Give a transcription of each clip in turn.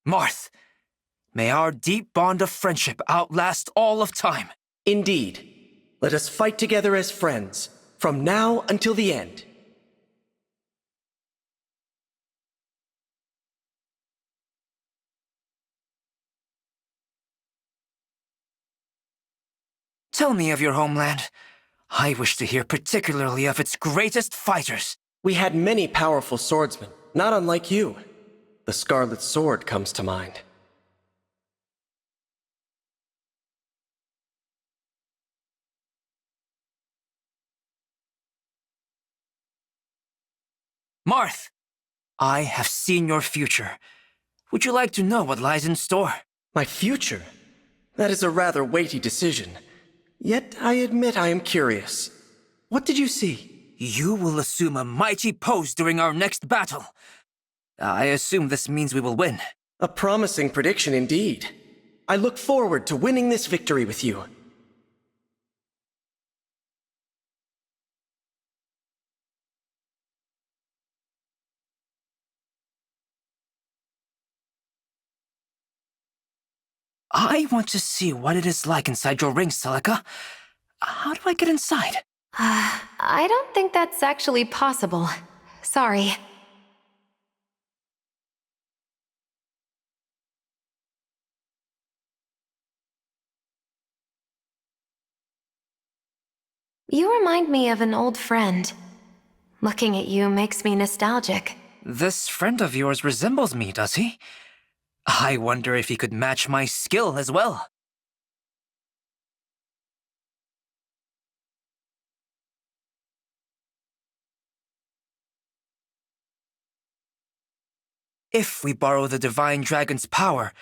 Marth, may our deep bond of friendship outlast all of time. Indeed. Let us fight together as friends, from now until the end. Tell me of your homeland. I wish to hear particularly of its greatest fighters. We had many powerful swordsmen, not unlike you. The Scarlet Sword comes to mind. Marth, I have seen your future. Would you like to know what lies in store? My future? That is a rather weighty decision. Yet I admit I am curious. What did you see? You will assume a mighty pose during our next battle. I assume this means we will win. A promising prediction indeed. I look forward to winning this victory with you. I want to see what it is like inside your ring, Celica. How do I get inside? I don't think that's actually possible. Sorry. You remind me of an old friend. Looking at you makes me nostalgic. This friend of yours resembles me, does he? I wonder if he could match my skill as well. If we borrow the Divine Dragon's power,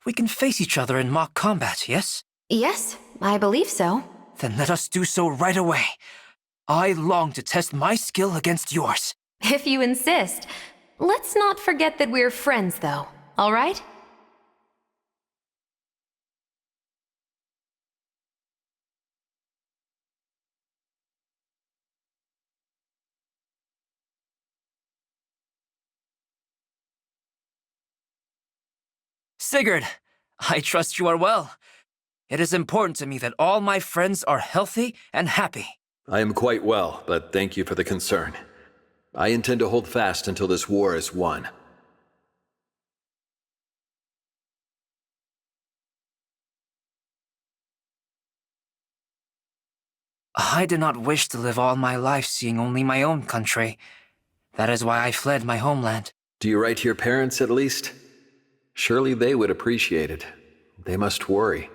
we can face each other in mock combat, yes? Yes, I believe so. Then let us do so right away. I long to test my skill against yours. If you insist. Let's not forget that we're friends, though, all right? Sigurd, I trust you are well. It is important to me that all my friends are healthy and happy. I am quite well, but thank you for the concern. I intend to hold fast until this war is won. I did not wish to live all my life seeing only my own country. That is why I fled my homeland. Do you write to your parents at least? Surely they would appreciate it. They must worry.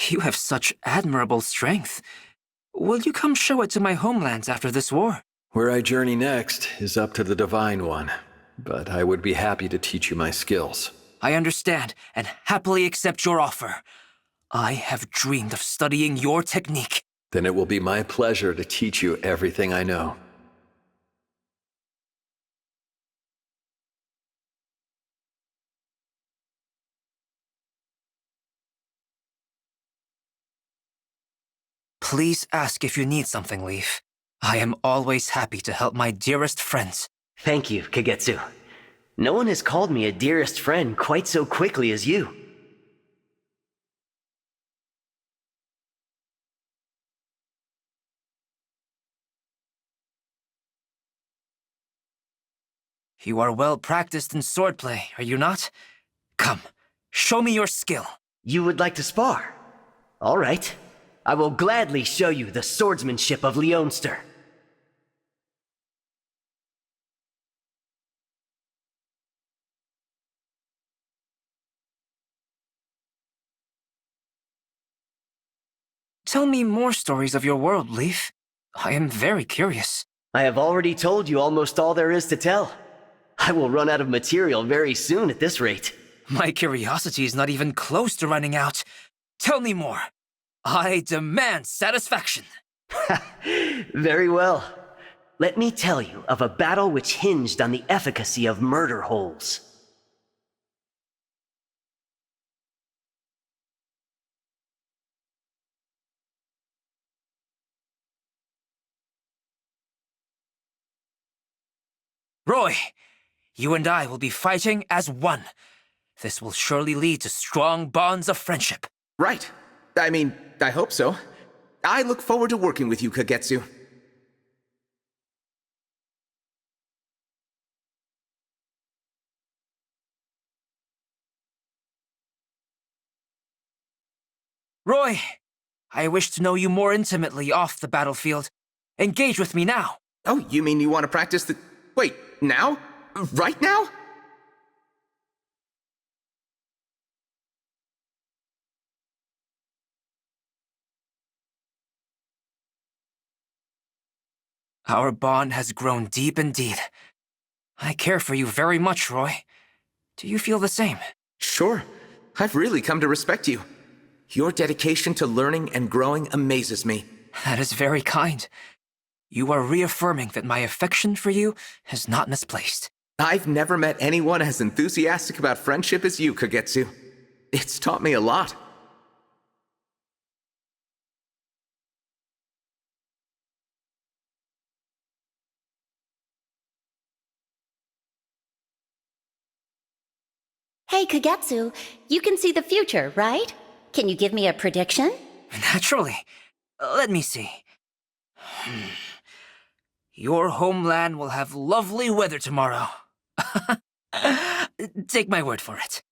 You have such admirable strength. Will you come show it to my homelands after this war? Where I journey next is up to the Divine One, but I would be happy to teach you my skills. I understand and happily accept your offer. I have dreamed of studying your technique. Then it will be my pleasure to teach you everything I know. Please ask if you need something, Leaf. I am always happy to help my dearest friends. Thank you, Kagetsu. No one has called me a dearest friend quite so quickly as you. You are well practiced in swordplay, are you not? Come, show me your skill. You would like to spar? All right. I will gladly show you the swordsmanship of Leonster. Tell me more stories of your world, Leaf. I am very curious. I have already told you almost all there is to tell. I will run out of material very soon at this rate. My curiosity is not even close to running out. Tell me more. I demand satisfaction. Very well. Let me tell you of a battle which hinged on the efficacy of murder holes. Roy, you and I will be fighting as one. This will surely lead to strong bonds of friendship. Right. I mean, I hope so. I look forward to working with you, Kagetsu. Roy, I wish to know you more intimately off the battlefield. Engage with me now. Oh, you mean you want to practice the... Wait, now? Right now? Our bond has grown deep indeed. I care for you very much, Roy. Do you feel the same? Sure. I've really come to respect you. Your dedication to learning and growing amazes me. That is very kind. You are reaffirming that my affection for you is not misplaced. I've never met anyone as enthusiastic about friendship as you, Kagetsu. It's taught me a lot. Hey, Kagetsu, you can see the future, right? Can you give me a prediction? Naturally. Let me see. Your homeland will have lovely weather tomorrow. Take my word for it.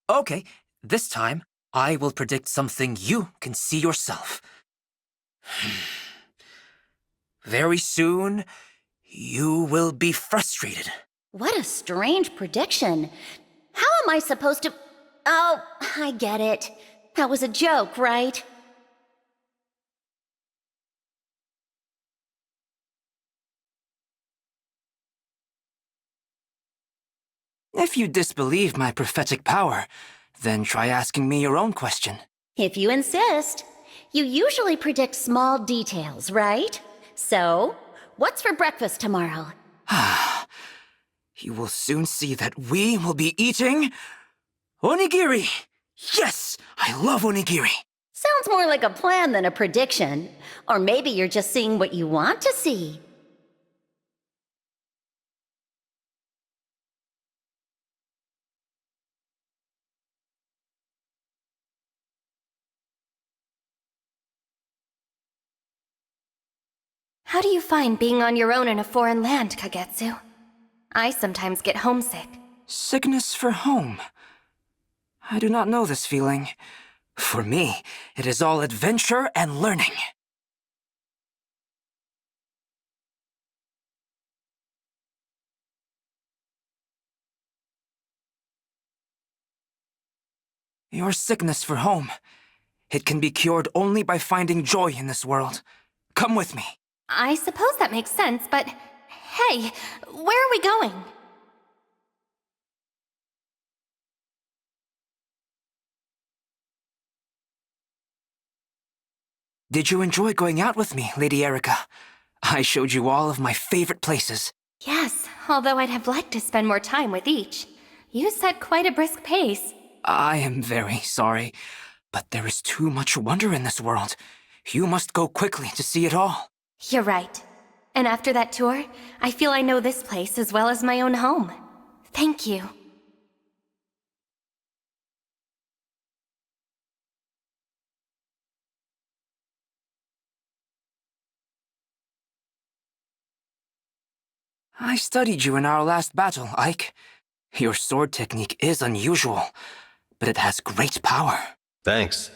Okay, this time I will predict something you can see yourself. Very soon, you will be frustrated. What a strange prediction. How am I supposed to... Oh, I get it. That was a joke, right? If you disbelieve my prophetic power, then try asking me your own question. If you insist. You usually predict small details, right? So, what's for breakfast tomorrow? You will soon see that we will be eating... onigiri! Yes, I love onigiri. Sounds more like a plan than a prediction. Or maybe you're just seeing what you want to see. How do you find being on your own in a foreign land, Kagetsu? I sometimes get homesick. Sickness for home. I do not know this feeling. For me, it is all adventure and learning. Your sickness for home. It can be cured only by finding joy in this world. Come with me. I suppose that makes sense, but... Hey, where are we going? Did you enjoy going out with me, Lady Erica? I showed you all of my favorite places. Yes, although I'd have liked to spend more time with each. You set quite a brisk pace. I am very sorry, but there is too much wonder in this world. You must go quickly to see it all. You're right. And after that tour, I feel I know this place as well as my own home. Thank you. I studied you in our last battle, Ike. Your sword technique is unusual, but it has great power. Thanks.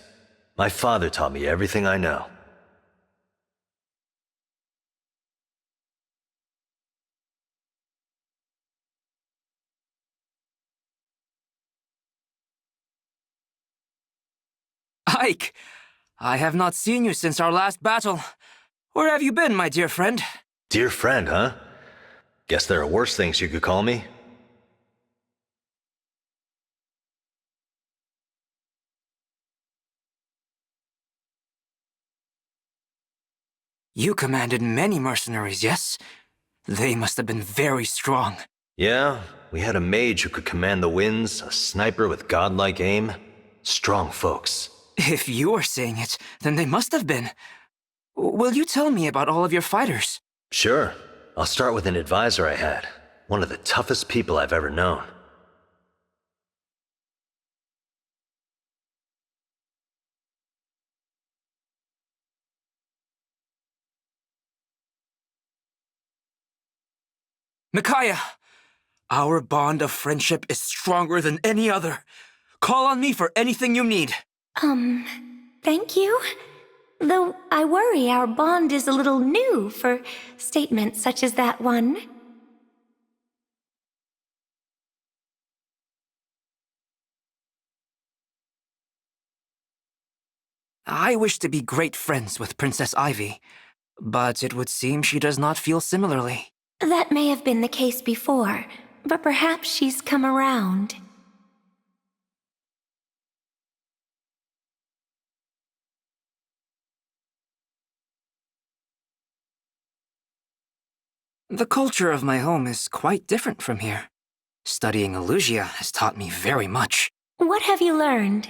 My father taught me everything I know. Ike, I have not seen you since our last battle. Where have you been, my dear friend? Dear friend, huh? Guess there are worse things you could call me. You commanded many mercenaries, yes? They must have been very strong. Yeah, we had a mage who could command the winds, a sniper with godlike aim. Strong folks. If you are saying it, then they must have been. Will you tell me about all of your fighters? Sure. I'll start with an advisor I had. One of the toughest people I've ever known. Micaiah, our bond of friendship is stronger than any other. Call on me for anything you need. Thank you. Though I worry our bond is a little new for statements such as that one. I wish to be great friends with Princess Ivy, but it would seem she does not feel similarly. That may have been the case before, but perhaps she's come around. The culture of my home is quite different from here. Studying Elusia has taught me very much. What have you learned?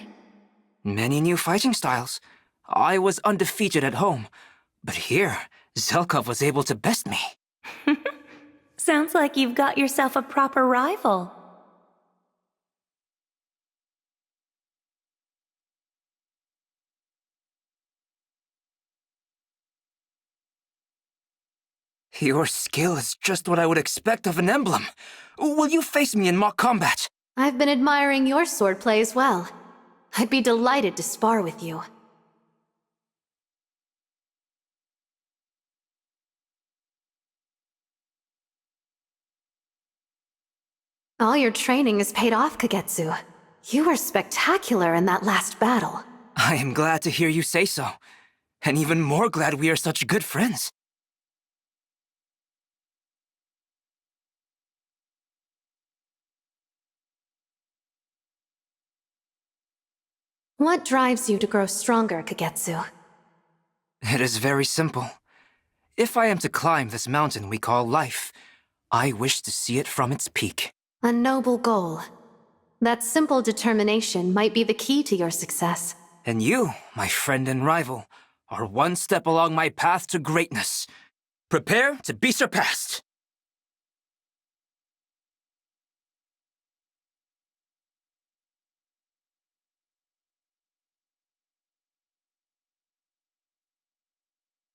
Many new fighting styles. I was undefeated at home, but here, Zelkov was able to best me. Sounds like you've got yourself a proper rival. Your skill is just what I would expect of an emblem. Will you face me in mock combat? I've been admiring your swordplay as well. I'd be delighted to spar with you. All your training has paid off, Kagetsu. You were spectacular in that last battle. I am glad to hear you say so. And even more glad we are such good friends. What drives you to grow stronger, Kagetsu? It is very simple. If I am to climb this mountain we call life, I wish to see it from its peak. A noble goal. That simple determination might be the key to your success. And you, my friend and rival, are one step along my path to greatness. Prepare to be surpassed.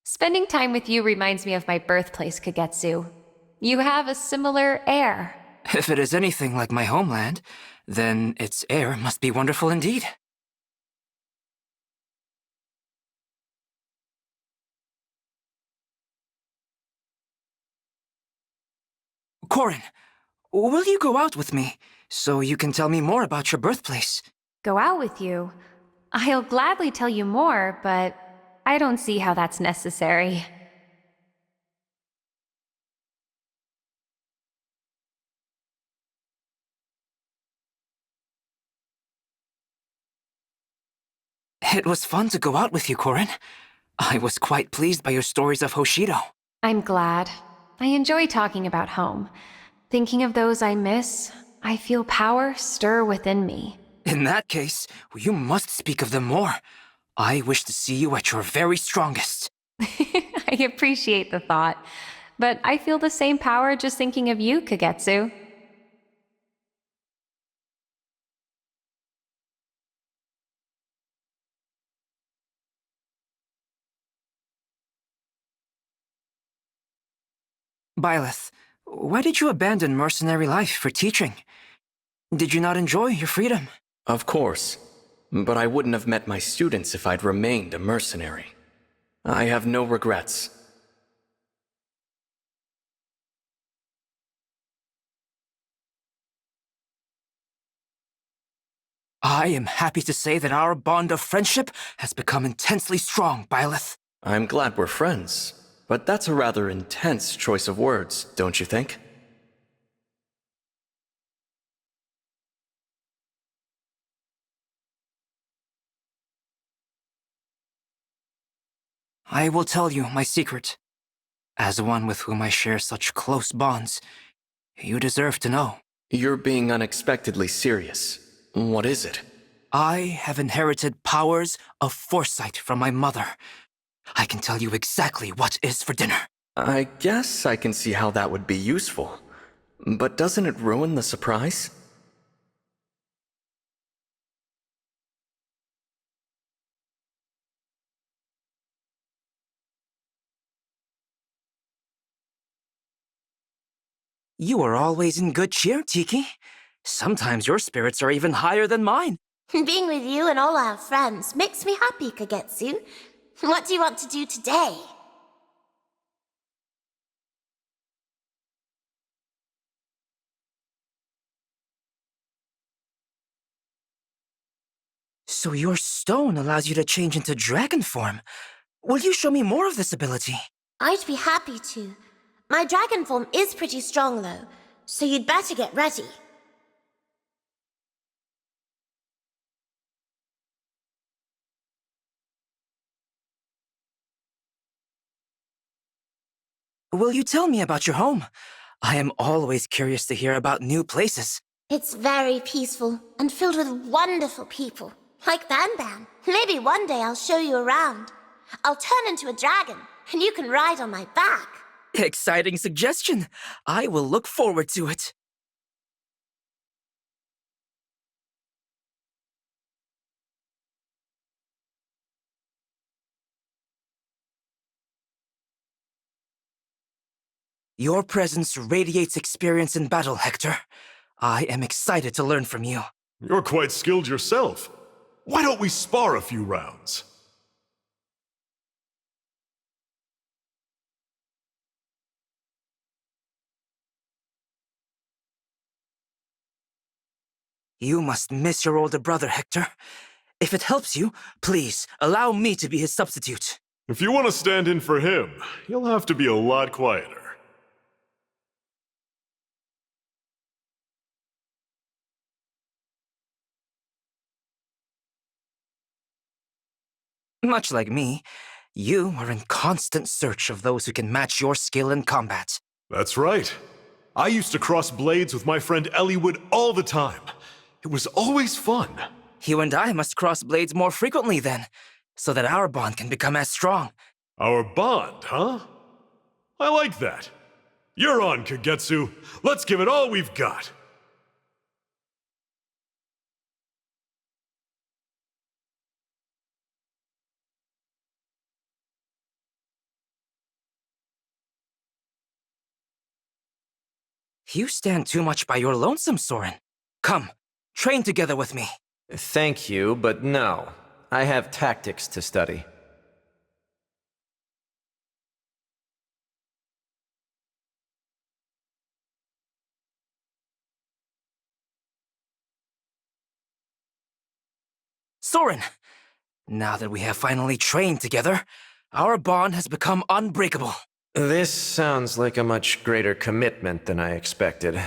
Spending time with you reminds me of my birthplace, Kagetsu. You have a similar air. If it is anything like my homeland, then its air must be wonderful indeed. Corin, will you go out with me, so you can tell me more about your birthplace? Go out with you? I'll gladly tell you more, but I don't see how that's necessary. It was fun to go out with you, Corin. I was quite pleased by your stories of Hoshido. I'm glad. I enjoy talking about home. Thinking of those I miss, I feel power stir within me. In that case, you must speak of them more. I wish to see you at your very strongest. I appreciate the thought, but I feel the same power just thinking of you, Kagetsu. Byleth, why did you abandon mercenary life for teaching? Did you not enjoy your freedom? Of course. But I wouldn't have met my students if I'd remained a mercenary. I have no regrets. I am happy to say that our bond of friendship has become intensely strong, Byleth. I'm glad we're friends, but that's a rather intense choice of words, don't you think? I will tell you my secret. As one with whom I share such close bonds, you deserve to know. You're being unexpectedly serious. What is it? I have inherited powers of foresight from my mother. I can tell you exactly what is for dinner. I guess I can see how that would be useful. But doesn't it ruin the surprise? You are always in good cheer, Tiki. Sometimes your spirits are even higher than mine. Being with you and all our friends makes me happy, Kagetsu. What do you want to do today? So your stone allows you to change into dragon form. Will you show me more of this ability? I'd be happy to. My dragon form is pretty strong, though, so you'd better get ready. Will you tell me about your home? I am always curious to hear about new places. It's very peaceful and filled with wonderful people, like Ban Ban. Maybe one day I'll show you around. I'll turn into a dragon, and you can ride on my back. Exciting suggestion. I will look forward to it. Your presence radiates experience in battle, Hector. I am excited to learn from you. You're quite skilled yourself. Why don't we spar a few rounds? You must miss your older brother, Hector. If it helps you, please allow me to be his substitute. If you want to stand in for him, you'll have to be a lot quieter. Much like me, you are in constant search of those who can match your skill in combat. That's right. I used to cross blades with my friend Eliwood all the time. It was always fun. You and I must cross blades more frequently then, so that our bond can become as strong. Our bond, huh? I like that. You're on, Kagetsu. Let's give it all we've got. You stand too much by your lonesome, Soren. Come, train together with me. Thank you, but no. I have tactics to study. Soren, now that we have finally trained together, our bond has become unbreakable. This sounds like a much greater commitment than I expected.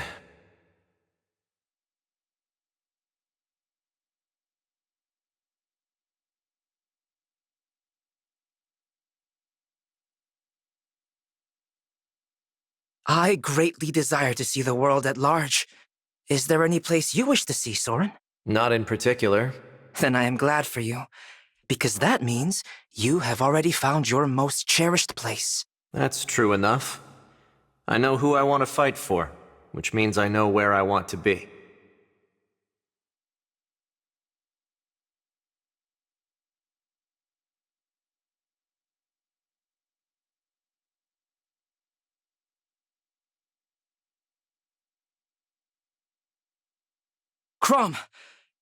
I greatly desire to see the world at large. Is there any place you wish to see, Soren? Not in particular. Then I am glad for you, because that means you have already found your most cherished place. That's true enough. I know who I want to fight for, which means I know where I want to be. Crom,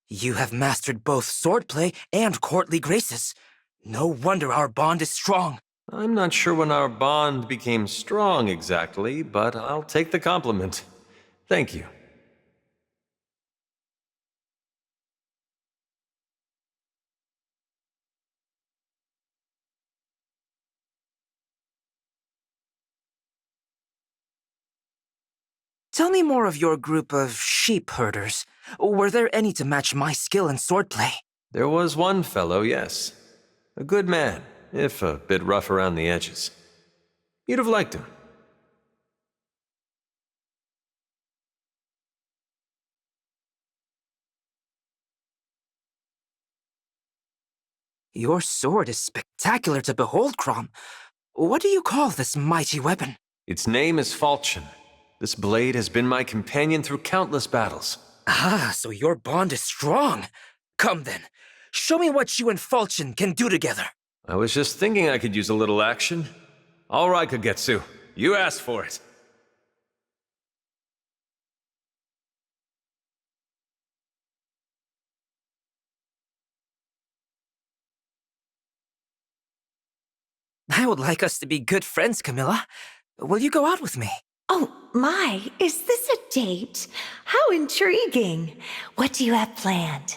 you have mastered both swordplay and courtly graces. No wonder our bond is strong. I'm not sure when our bond became strong exactly, but I'll take the compliment. Thank you. Tell me more of your group of sheep herders. Were there any to match my skill in swordplay? There was one fellow, yes. A good man, if a bit rough around the edges. You'd have liked him. Your sword is spectacular to behold, Crom. What do you call this mighty weapon? Its name is Falchion. This blade has been my companion through countless battles. Ah, so your bond is strong. Come then, show me what you and Falchion can do together. I was just thinking I could use a little action. All right, Kagetsu. You asked for it. I would like us to be good friends, Camilla. Will you go out with me? Oh, my, is this a date? How intriguing. What do you have planned?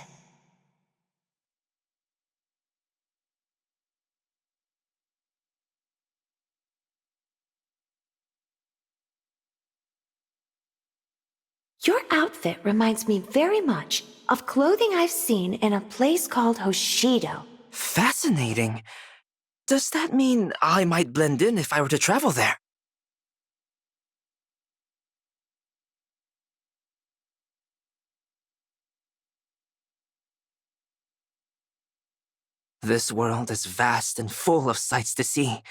Your outfit reminds me very much of clothing I've seen in a place called Hoshido. Fascinating. Does that mean I might blend in if I were to travel there? This world is vast and full of sights to see.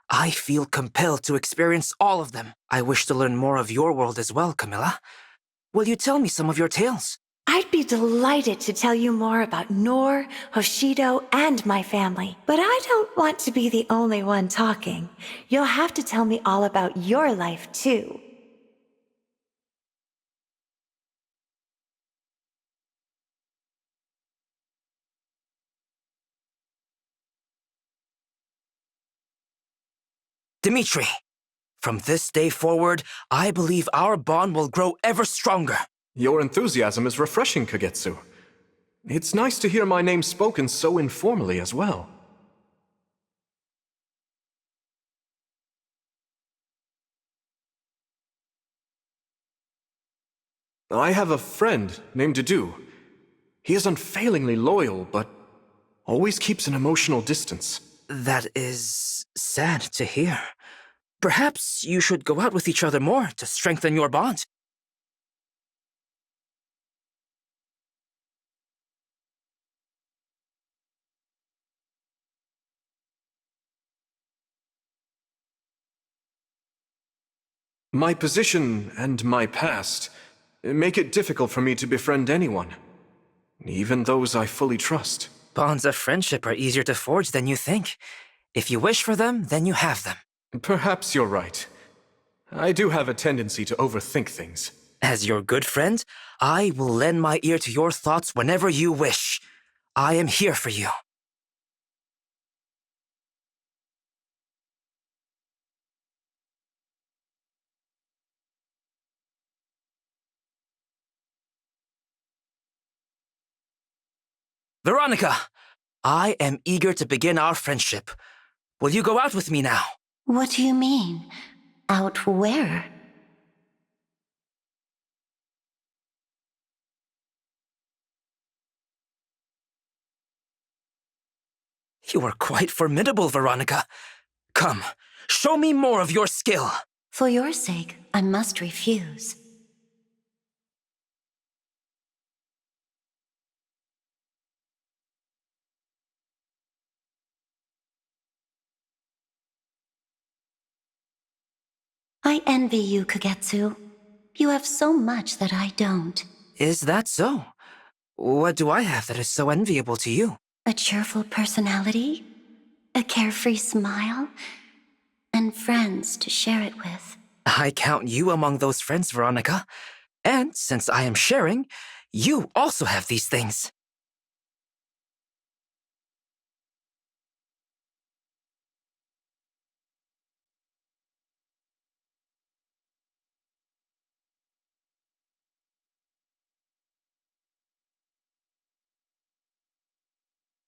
I feel compelled to experience all of them. I wish to learn more of your world as well, Camilla. Will you tell me some of your tales? I'd be delighted to tell you more about Nor, Hoshido, and my family. But I don't want to be the only one talking. You'll have to tell me all about your life, too. Dimitri, from this day forward, I believe our bond will grow ever stronger. Your enthusiasm is refreshing, Kagetsu. It's nice to hear my name spoken so informally as well. I have a friend named Dedu. He is unfailingly loyal, but always keeps an emotional distance. That is sad to hear. Perhaps you should go out with each other more to strengthen your bond. My position and my past make it difficult for me to befriend anyone, even those I fully trust. Bonds of friendship are easier to forge than you think. If you wish for them, then you have them. Perhaps you're right. I do have a tendency to overthink things. As your good friend, I will lend my ear to your thoughts whenever you wish. I am here for you. Veronica, I am eager to begin our friendship. Will you go out with me now? What do you mean? Out where? You are quite formidable, Veronica. Come, show me more of your skill. For your sake, I must refuse. I envy you, Kagetsu. You have so much that I don't. Is that so? What do I have that is so enviable to you? A cheerful personality, a carefree smile, and friends to share it with. I count you among those friends, Veronica. And since I am sharing, you also have these things.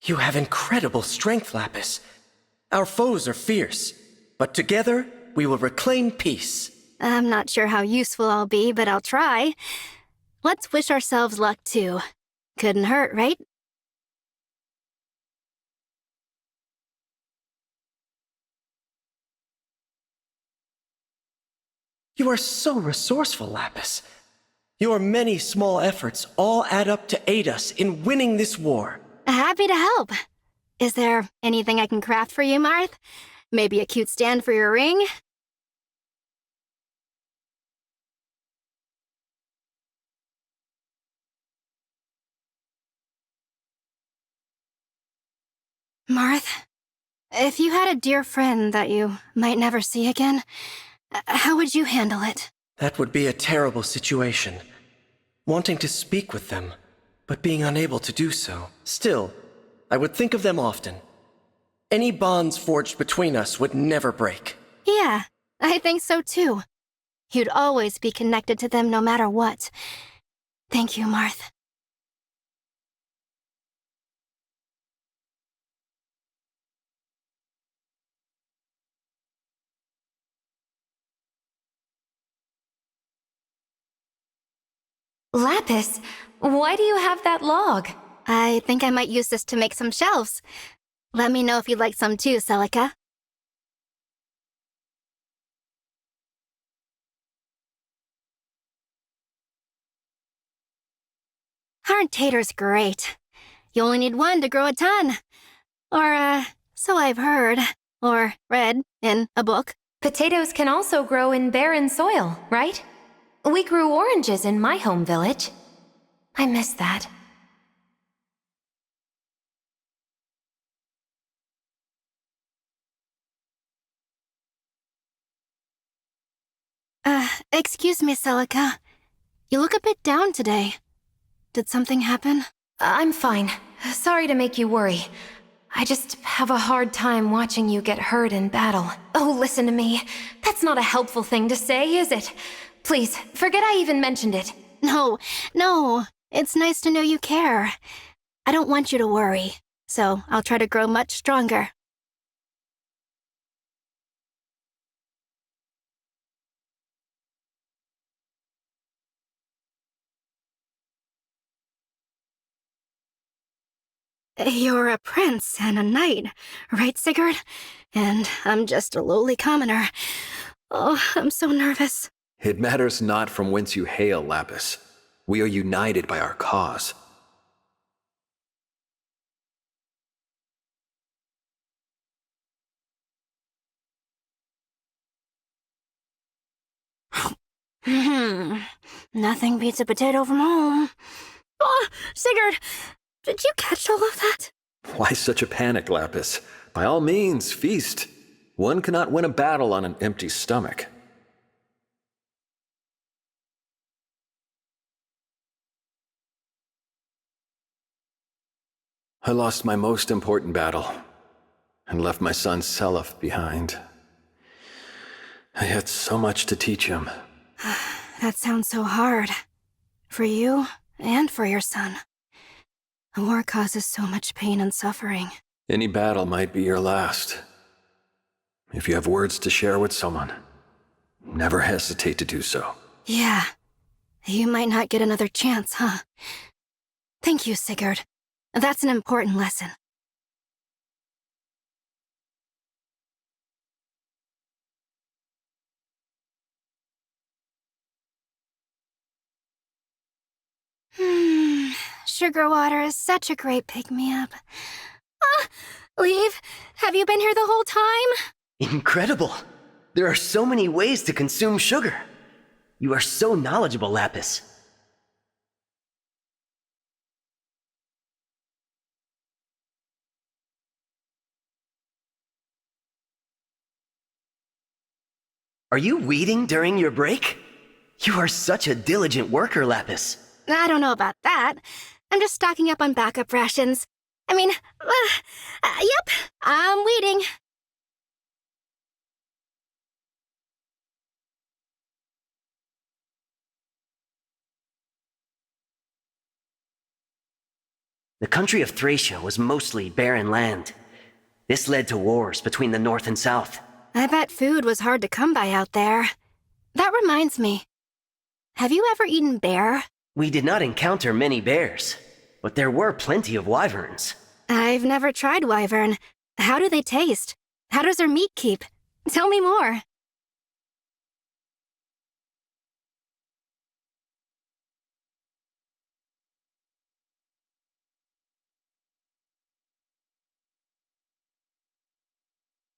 You have incredible strength, Lapis. Our foes are fierce, but together we will reclaim peace. I'm not sure how useful I'll be, but I'll try. Let's wish ourselves luck, too. Couldn't hurt, right? You are so resourceful, Lapis. Your many small efforts all add up to aid us in winning this war. Happy to help. Is there anything I can craft for you, Marth? Maybe a cute stand for your ring? Marth, if you had a dear friend that you might never see again, how would you handle it? That would be a terrible situation. Wanting to speak with them, but being unable to do so. Still, I would think of them often. Any bonds forged between us would never break. Yeah, I think so too. You'd always be connected to them no matter what. Thank you, Marth. Lapis, why do you have that log? I think I might use this to make some shelves. Let me know if you'd like some too, Celica. Aren't taters great? You only need one to grow a ton. Or, so I've heard. Or read in a book. Potatoes can also grow in barren soil, right? We grew oranges in my home village. I miss that. Excuse me, Celica. You look a bit down today. Did something happen? I'm fine. Sorry to make you worry. I just have a hard time watching you get hurt in battle. Oh, listen to me. That's not a helpful thing to say, is it? Please, forget I even mentioned it. No. It's nice to know you care. I don't want you to worry, so I'll try to grow much stronger. You're a prince and a knight, right, Sigurd? And I'm just a lowly commoner. Oh, I'm so nervous. It matters not from whence you hail, Lapis. We are united by our cause. Nothing beats a potato from home. Oh, Sigurd, did you catch all of that? Why such a panic, Lapis? By all means, feast. One cannot win a battle on an empty stomach. I lost my most important battle, and left my son Seliph behind. I had so much to teach him. That sounds so hard. For you, and for your son. A war causes so much pain and suffering. Any battle might be your last. If you have words to share with someone, never hesitate to do so. Yeah. You might not get another chance, huh? Thank you, Sigurd. That's an important lesson. Sugar water is such a great pick-me-up. Leave? Have you been here the whole time? Incredible! There are so many ways to consume sugar. You are so knowledgeable, Lapis. Are you weeding during your break? You are such a diligent worker, Lapis. I don't know about that. I'm just stocking up on backup rations. Yep, I'm weeding. The country of Thracia was mostly barren land. This led to wars between the north and south. I bet food was hard to come by out there. That reminds me. Have you ever eaten bear? We did not encounter many bears, but there were plenty of wyverns. I've never tried wyvern. How do they taste? How does their meat keep? Tell me more.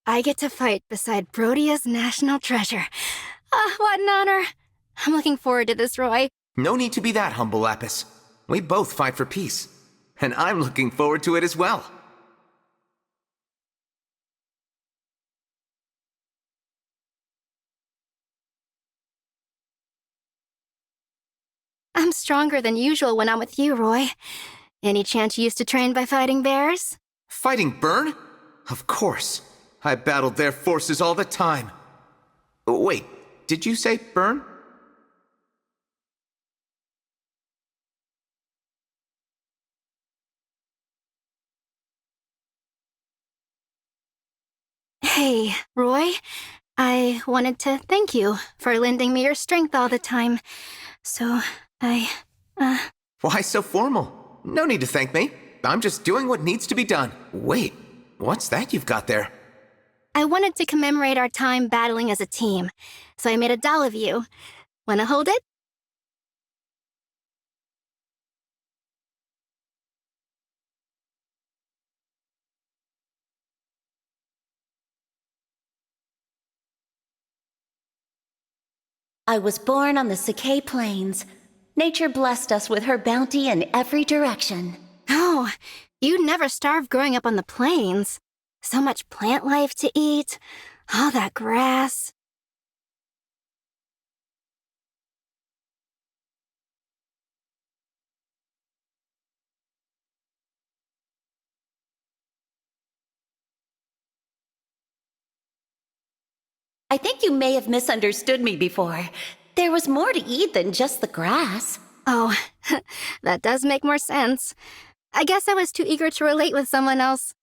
I get to fight beside Brodia's national treasure. Ah, what an honor. I'm looking forward to this, Roy. No need to be that humble, Lapis. We both fight for peace. And I'm looking forward to it as well. I'm stronger than usual when I'm with you, Roy. Any chance you used to train by fighting bears? Fighting Burn? Of course. I battled their forces all the time. Wait, did you say Burn? Hey, Roy. I wanted to thank you for lending me your strength all the time. So, Why so formal? No need to thank me. I'm just doing what needs to be done. Wait, what's that you've got there? I wanted to commemorate our time battling as a team, so I made a doll of you. Wanna hold it? I was born on the Sakei Plains. Nature blessed us with her bounty in every direction. Oh, you never starved growing up on the plains. So much plant life to eat, all that grass. I think you may have misunderstood me before. There was more to eat than just the grass. Oh, that does make more sense. I guess I was too eager to relate with someone else.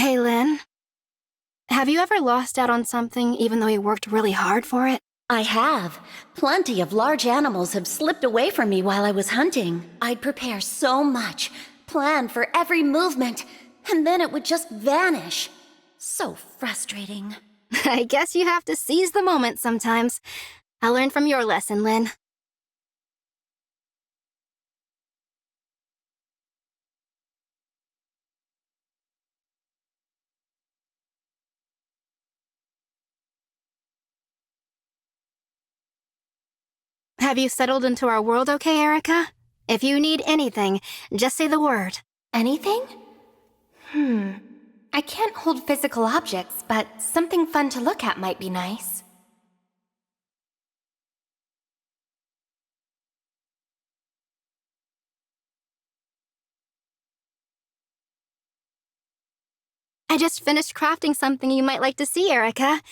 Hey, Lynn. Have you ever lost out on something even though you worked really hard for it? I have. Plenty of large animals have slipped away from me while I was hunting. I'd prepare so much, plan for every movement, and then it would just vanish. So frustrating. I guess you have to seize the moment sometimes. I learned from your lesson, Lynn. Have you settled into our world okay, Erica? If you need anything, just say the word. Anything? I can't hold physical objects, but something fun to look at might be nice. I just finished crafting something you might like to see, Erica.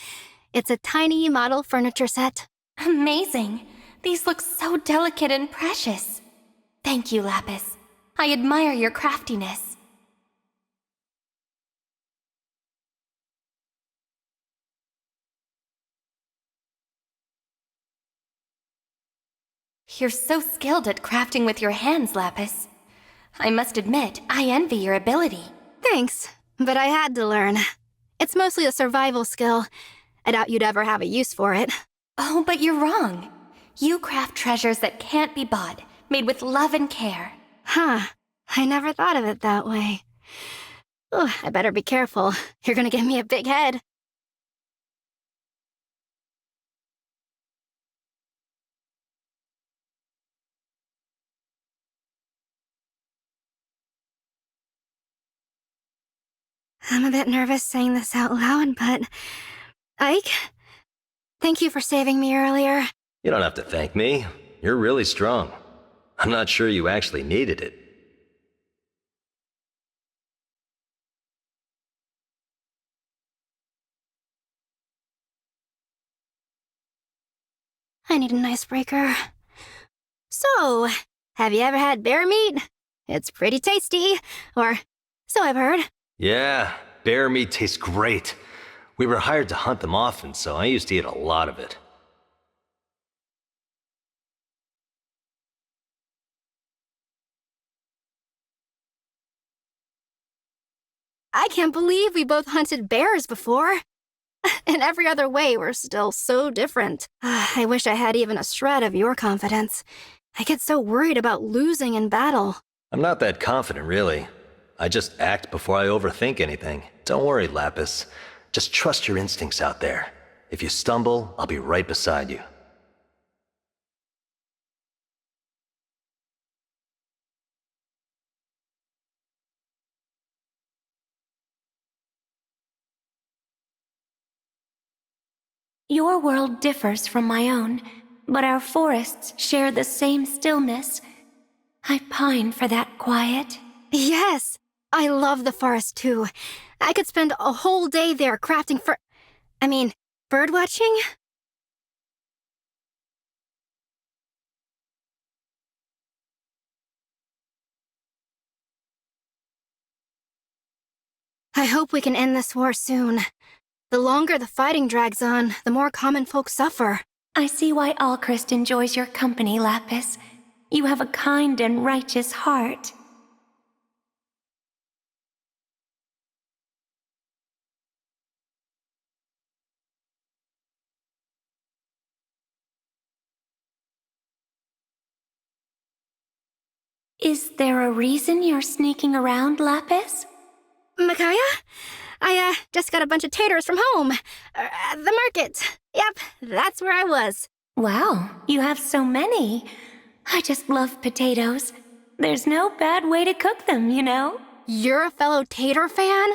It's a tiny model furniture set. Amazing. These look so delicate and precious. Thank you, Lapis. I admire your craftiness. You're so skilled at crafting with your hands, Lapis. I must admit, I envy your ability. Thanks, but I had to learn. It's mostly a survival skill. I doubt you'd ever have a use for it. Oh, but you're wrong. You craft treasures that can't be bought, made with love and care. Huh. I never thought of it that way. Ooh, I better be careful. You're gonna give me a big head. I'm a bit nervous saying this out loud, but... Ike, thank you for saving me earlier. You don't have to thank me. You're really strong. I'm not sure you actually needed it. I need an icebreaker. So, have you ever had bear meat? It's pretty tasty. Or, so I've heard. Yeah, bear meat tastes great. We were hired to hunt them often, so I used to eat a lot of it. I can't believe we both hunted bears before. In every other way, we're still so different. I wish I had even a shred of your confidence. I get so worried about losing in battle. I'm not that confident, really. I just act before I overthink anything. Don't worry, Lapis. Just trust your instincts out there. If you stumble, I'll be right beside you. Your world differs from my own, but our forests share the same stillness. I pine for that quiet. Yes, I love the forest too. I could spend a whole day there crafting bird watching? I hope we can end this war soon. The longer the fighting drags on, the more common folk suffer. I see why Alchrist enjoys your company, Lapis. You have a kind and righteous heart. Is there a reason you're sneaking around, Lapis? Micaiah? I just got a bunch of taters from home. At the market. Yep, that's where I was. Wow, you have so many. I just love potatoes. There's no bad way to cook them, you know? You're a fellow tater fan?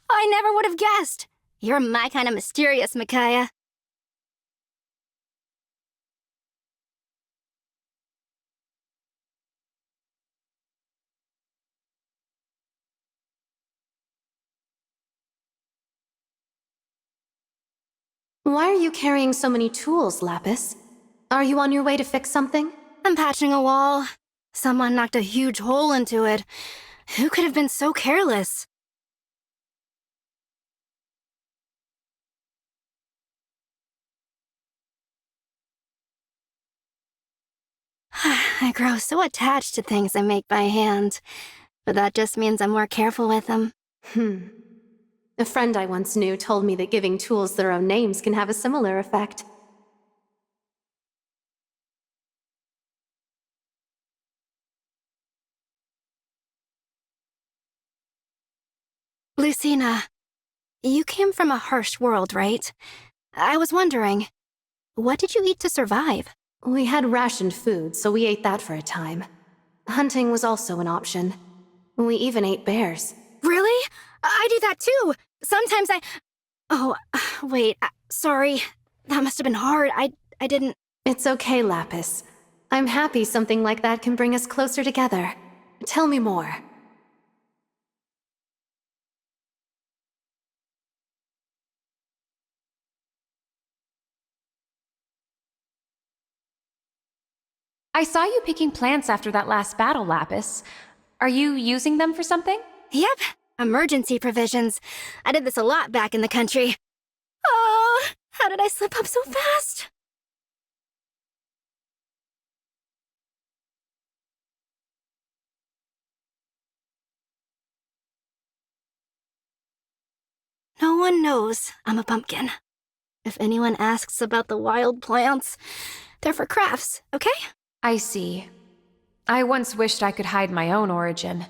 I never would have guessed. You're my kind of mysterious, Micaiah. Why are you carrying so many tools, Lapis? Are you on your way to fix something? I'm patching a wall. Someone knocked a huge hole into it. Who could have been so careless? I grow so attached to things I make by hand, but that just means I'm more careful with them. A friend I once knew told me that giving tools their own names can have a similar effect. Lucina, you came from a harsh world, right? I was wondering, what did you eat to survive? We had rationed food, so we ate that for a time. Hunting was also an option. We even ate bears. Really? I do that too. Sometimes Oh, wait, sorry. That must have been hard. I didn't... It's okay, Lapis. I'm happy something like that can bring us closer together. Tell me more. I saw you picking plants after that last battle, Lapis. Are you using them for something? Yep, emergency provisions. I did this a lot back in the country. Oh, how did I slip up so fast? No one knows I'm a pumpkin. If anyone asks about the wild plants, they're for crafts, okay? I see. I once wished I could hide my own origin.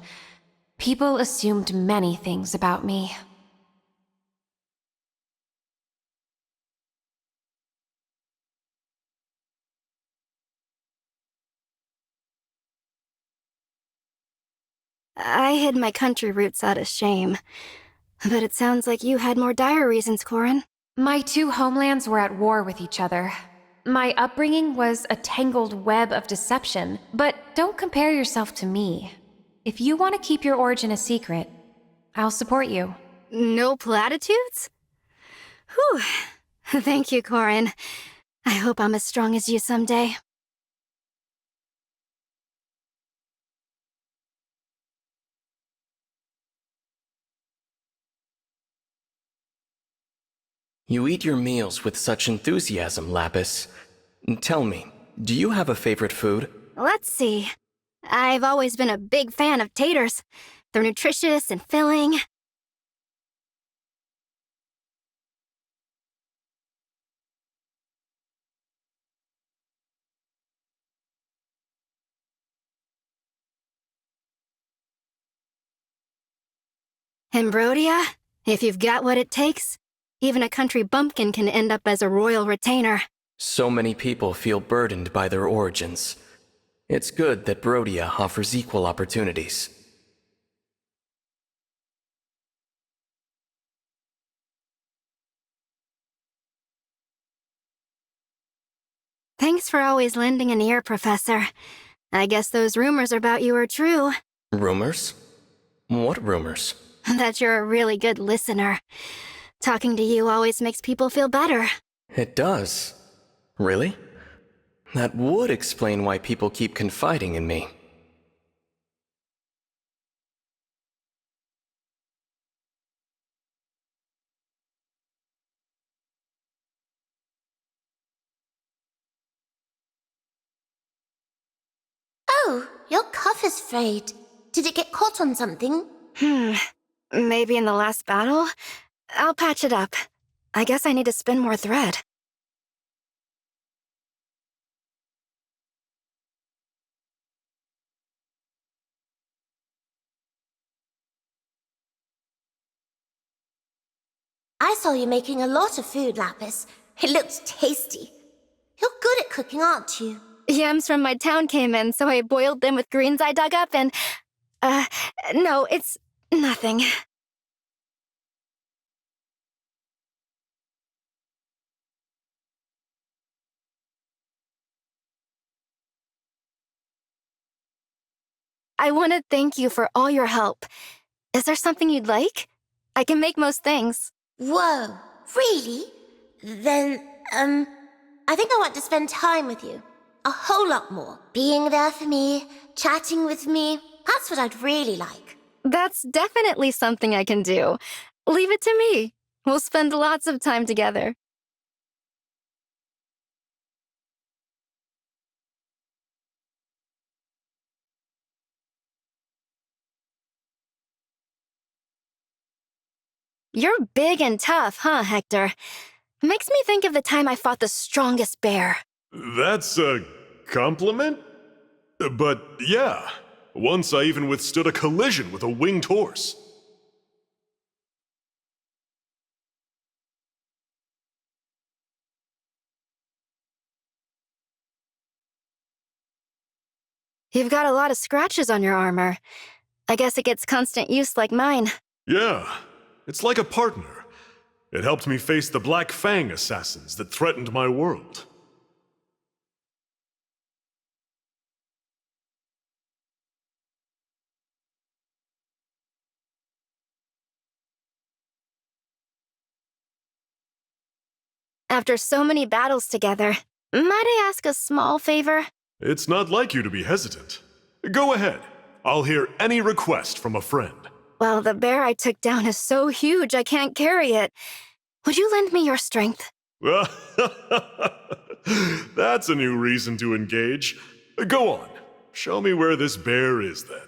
People assumed many things about me. I hid my country roots out of shame. But it sounds like you had more dire reasons, Corin. My two homelands were at war with each other. My upbringing was a tangled web of deception, but don't compare yourself to me. If you want to keep your origin a secret, I'll support you. No platitudes? Whew. Thank you, Corin. I hope I'm as strong as you someday. You eat your meals with such enthusiasm, Lapis. Tell me, do you have a favorite food? Let's see. I've always been a big fan of taters. They're nutritious and filling. And Brodia, if you've got what it takes, even a country bumpkin can end up as a royal retainer. So many people feel burdened by their origins. It's good that Brodia offers equal opportunities. Thanks for always lending an ear, Professor. I guess those rumors about you are true. Rumors? What rumors? That you're a really good listener. Talking to you always makes people feel better. It does. Really? That would explain why people keep confiding in me. Oh, your cuff is frayed. Did it get caught on something? Maybe in the last battle? I'll patch it up. I guess I need to spin more thread. I saw you making a lot of food, Lapis. It looked tasty. You're good at cooking, aren't you? Yams from my town came in, so I boiled them with greens I dug up and... no, it's nothing. I want to thank you for all your help. Is there something you'd like? I can make most things. Whoa, really? Then, I think I want to spend time with you. A whole lot more. Being there for me, chatting with me. That's what I'd really like. That's definitely something I can do. Leave it to me. We'll spend lots of time together. You're big and tough, huh, Hector? Makes me think of the time I fought the strongest bear. That's a compliment? But yeah, once I even withstood a collision with a winged horse. You've got a lot of scratches on your armor. I guess it gets constant use like mine. Yeah, it's like a partner. It helped me face the Black Fang assassins that threatened my world. After so many battles together, might I ask a small favor? It's not like you to be hesitant. Go ahead. I'll hear any request from a friend. Well, the bear I took down is so huge I can't carry it. Would you lend me your strength? That's a new reason to engage. Go on. Show me where this bear is, then.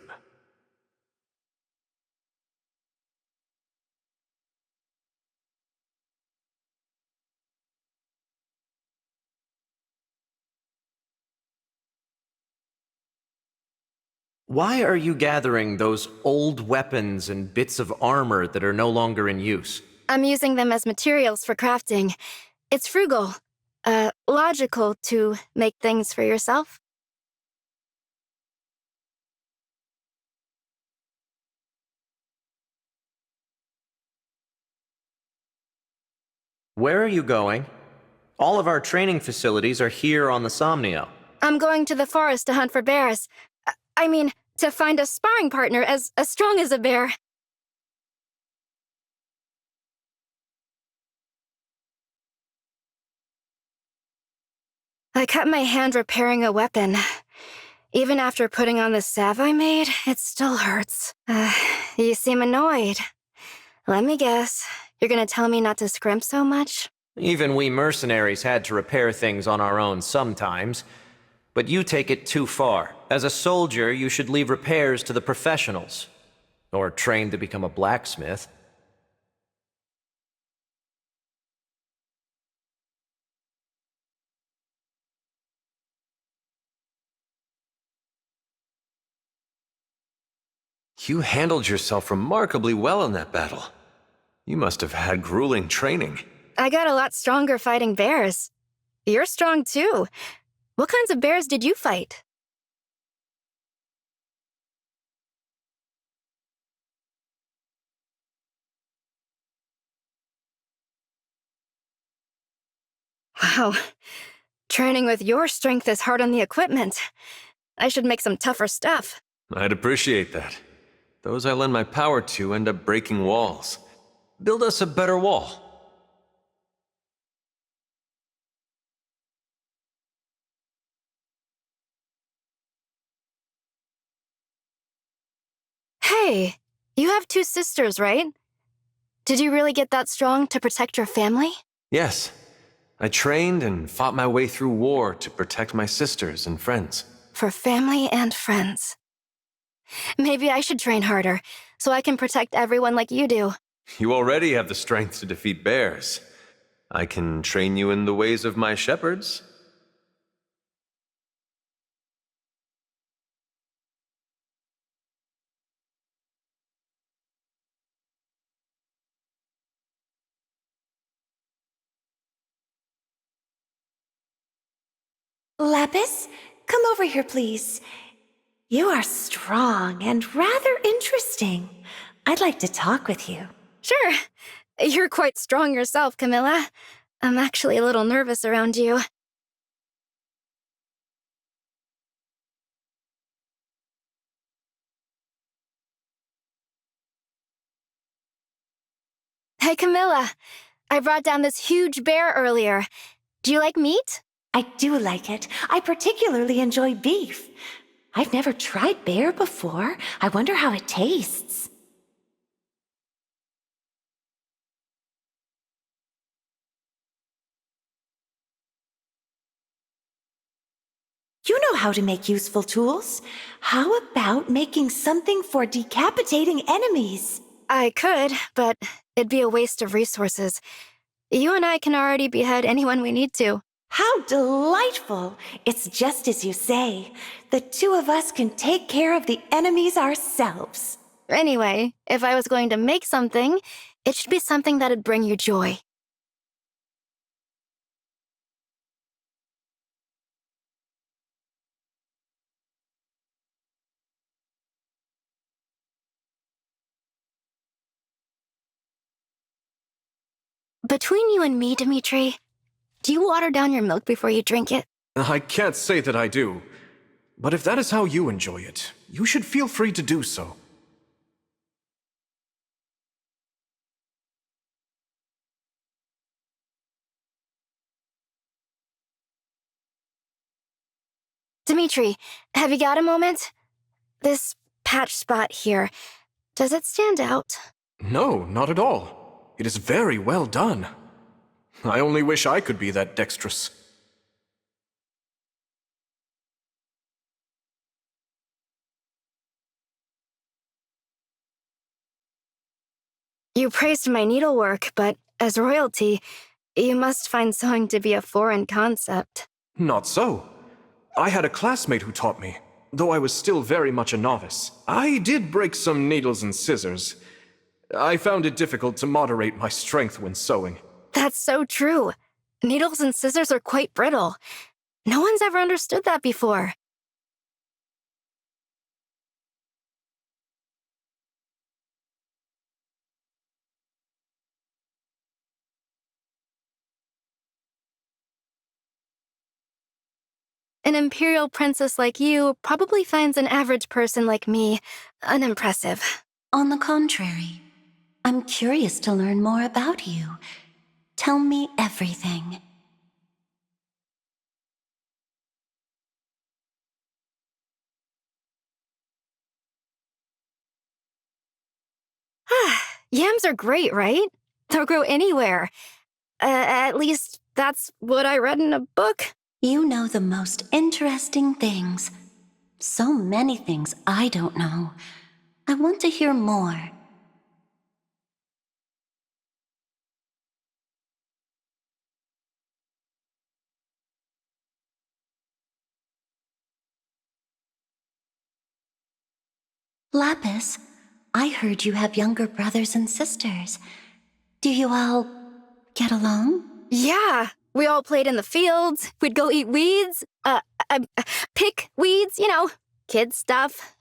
Why are you gathering those old weapons and bits of armor that are no longer in use? I'm using them as materials for crafting. It's frugal, logical to make things for yourself. Where are you going? All of our training facilities are here on the Somnio. I'm going to the forest to hunt for bears. I mean, to find a sparring partner as strong as a bear. I cut my hand repairing a weapon. Even after putting on the salve I made, it still hurts. You seem annoyed. Let me guess, you're gonna tell me not to scrimp so much? Even we mercenaries had to repair things on our own sometimes. But you take it too far. As a soldier, you should leave repairs to the professionals. Or train to become a blacksmith. You handled yourself remarkably well in that battle. You must have had grueling training. I got a lot stronger fighting bears. You're strong too. What kinds of bears did you fight? Wow. Training with your strength is hard on the equipment. I should make some tougher stuff. I'd appreciate that. Those I lend my power to end up breaking walls. Build us a better wall. Hey, you have two sisters, right? Did you really get that strong to protect your family? Yes. I trained and fought my way through war to protect my sisters and friends. For family and friends. Maybe I should train harder, so I can protect everyone like you do. You already have the strength to defeat bears. I can train you in the ways of my shepherds. Lapis, come over here, please. You are strong and rather interesting. I'd like to talk with you. Sure. You're quite strong yourself, Camilla. I'm actually a little nervous around you. Hey, Camilla. I brought down this huge bear earlier. Do you like meat? I do like it. I particularly enjoy beef. I've never tried bear before. I wonder how it tastes. You know how to make useful tools. How about making something for decapitating enemies? I could, but it'd be a waste of resources. You and I can already behead anyone we need to. How delightful! It's just as you say. The two of us can take care of the enemies ourselves. Anyway, if I was going to make something, it should be something that'd bring you joy. Between you and me, Dimitri, do you water down your milk before you drink it? I can't say that I do. But if that is how you enjoy it, you should feel free to do so. Dimitri, have you got a moment? This patch spot here, does it stand out? No, not at all. It is very well done. I only wish I could be that dexterous. You praised my needlework, but as royalty, you must find sewing to be a foreign concept. Not so. I had a classmate who taught me, though I was still very much a novice. I did break some needles and scissors. I found it difficult to moderate my strength when sewing. That's so true. Needles and scissors are quite brittle. No one's ever understood that before. An imperial princess like you probably finds an average person like me unimpressive. On the contrary, I'm curious to learn more about you. Tell me everything. Yams are great, right? They'll grow anywhere. At least, that's what I read in a book. You know the most interesting things. So many things I don't know. I want to hear more. Lapis, I heard you have younger brothers and sisters. Do you all get along? Yeah, we all played in the fields. We'd go eat weeds. Pick weeds, kid stuff.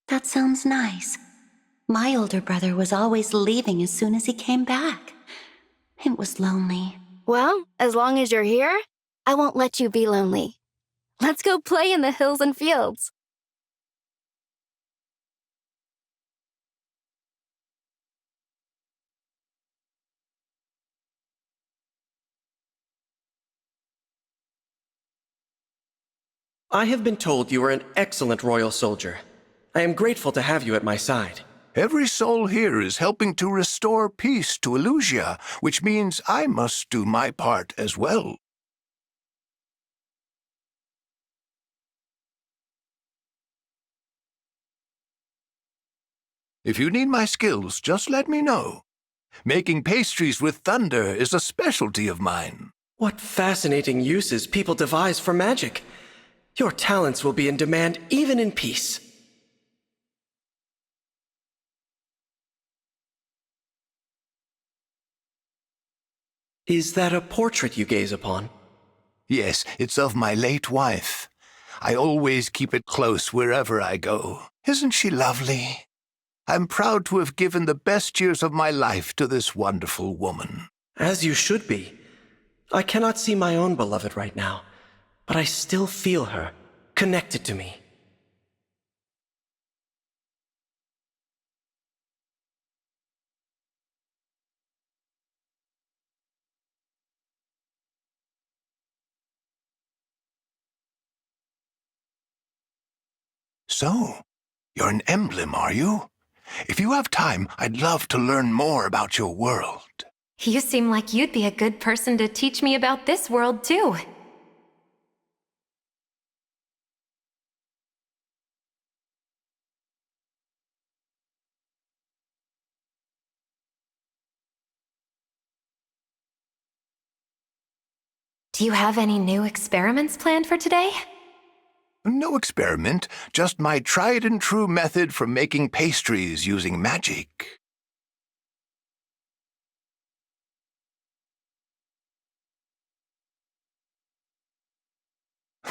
That sounds nice. My older brother was always leaving as soon as he came back. It was lonely. Well, as long as you're here, I won't let you be lonely. Let's go play in the hills and fields. I have been told you are an excellent royal soldier. I am grateful to have you at my side. Every soul here is helping to restore peace to Elusia, which means I must do my part as well. If you need my skills, just let me know. Making pastries with thunder is a specialty of mine. What fascinating uses people devise for magic. Your talents will be in demand even in peace. Is that a portrait you gaze upon? Yes, it's of my late wife. I always keep it close wherever I go. Isn't she lovely? I'm proud to have given the best years of my life to this wonderful woman. As you should be. I cannot see my own beloved right now, but I still feel her, connected to me. So, you're an Emblem, are you? If you have time, I'd love to learn more about your world. You seem like you'd be a good person to teach me about this world, too. Do you have any new experiments planned for today? No experiment, just my tried-and-true method for making pastries using magic.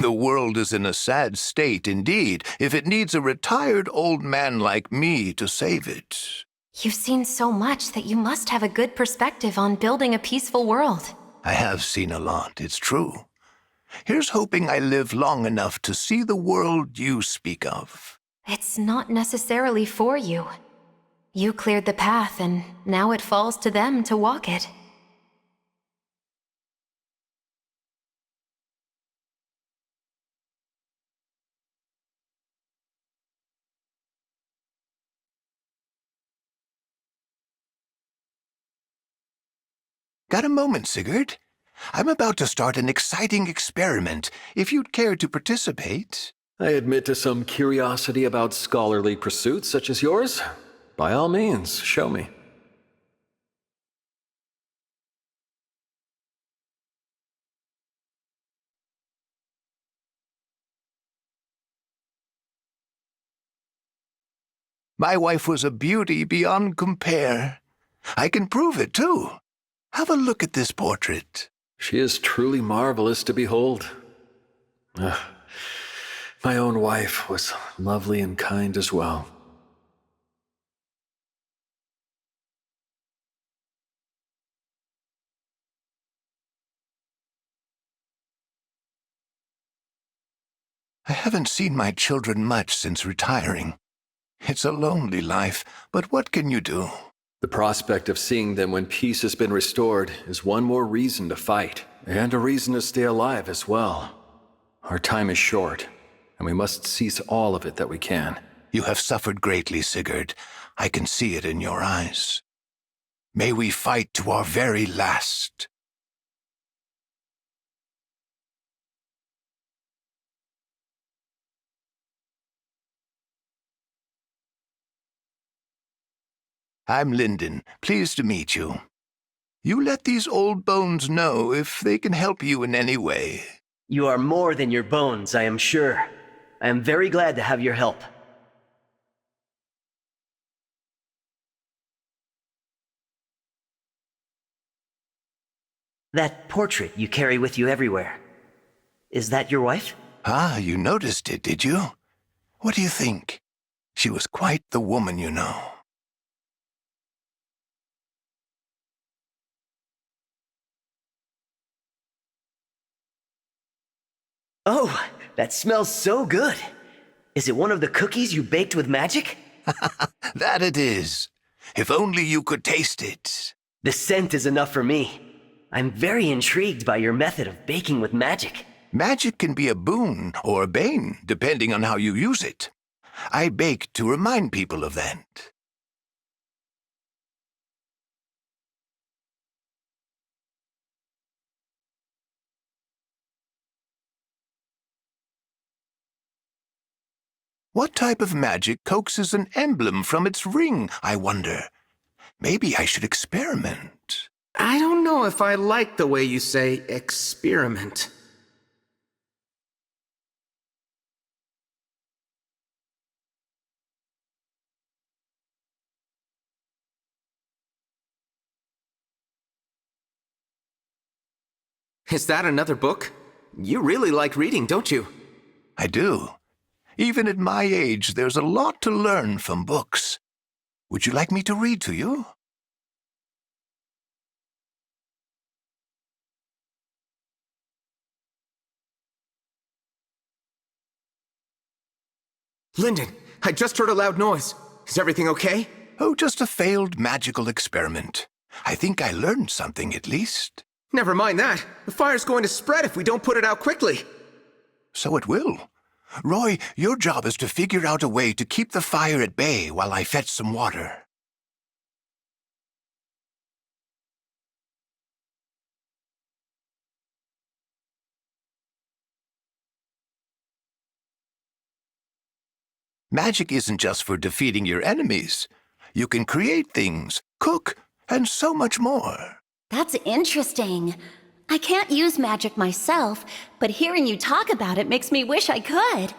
The world is in a sad state indeed, if it needs a retired old man like me to save it. You've seen so much that you must have a good perspective on building a peaceful world. I have seen a lot, it's true. Here's hoping I live long enough to see the world you speak of. It's not necessarily for you. You cleared the path, and now it falls to them to walk it. Got a moment, Sigurd? I'm about to start an exciting experiment, if you'd care to participate. I admit to some curiosity about scholarly pursuits such as yours. By all means, show me. My wife was a beauty beyond compare. I can prove it, too. Have a look at this portrait. She is truly marvelous to behold. My own wife was lovely and kind as well. I haven't seen my children much since retiring. It's a lonely life, but what can you do? The prospect of seeing them when peace has been restored is one more reason to fight, and a reason to stay alive as well. Our time is short, and we must seize all of it that we can. You have suffered greatly, Sigurd. I can see it in your eyes. May we fight to our very last. I'm Lindon. Pleased to meet you. You let these old bones know if they can help you in any way. You are more than your bones, I am sure. I am very glad to have your help. That portrait you carry with you everywhere. Is that your wife? Ah, you noticed it, did you? What do you think? She was quite the woman, you know. Oh, that smells so good. Is it one of the cookies you baked with magic? That it is. If only you could taste it. The scent is enough for me. I'm very intrigued by your method of baking with magic. Magic can be a boon or a bane, depending on how you use it. I bake to remind people of that. What type of magic coaxes an emblem from its ring, I wonder? Maybe I should experiment. I don't know if I like the way you say experiment. Is that another book? You really like reading, don't you? I do. Even at my age, there's a lot to learn from books. Would you like me to read to you? Lindon, I just heard a loud noise. Is everything okay? Oh, just a failed magical experiment. I think I learned something at least. Never mind that. The fire's going to spread if we don't put it out quickly. So it will. Roy, your job is to figure out a way to keep the fire at bay while I fetch some water. Magic isn't just for defeating your enemies. You can create things, cook, and so much more. That's interesting. I can't use magic myself, but hearing you talk about it makes me wish I could.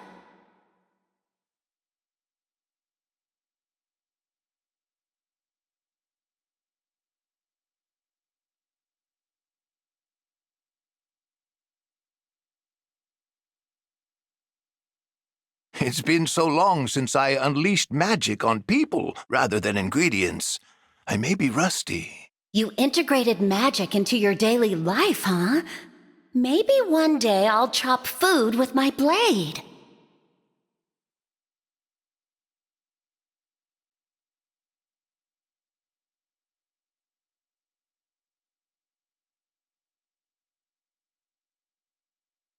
It's been so long since I unleashed magic on people rather than ingredients. I may be rusty. You integrated magic into your daily life, huh? Maybe one day I'll chop food with my blade.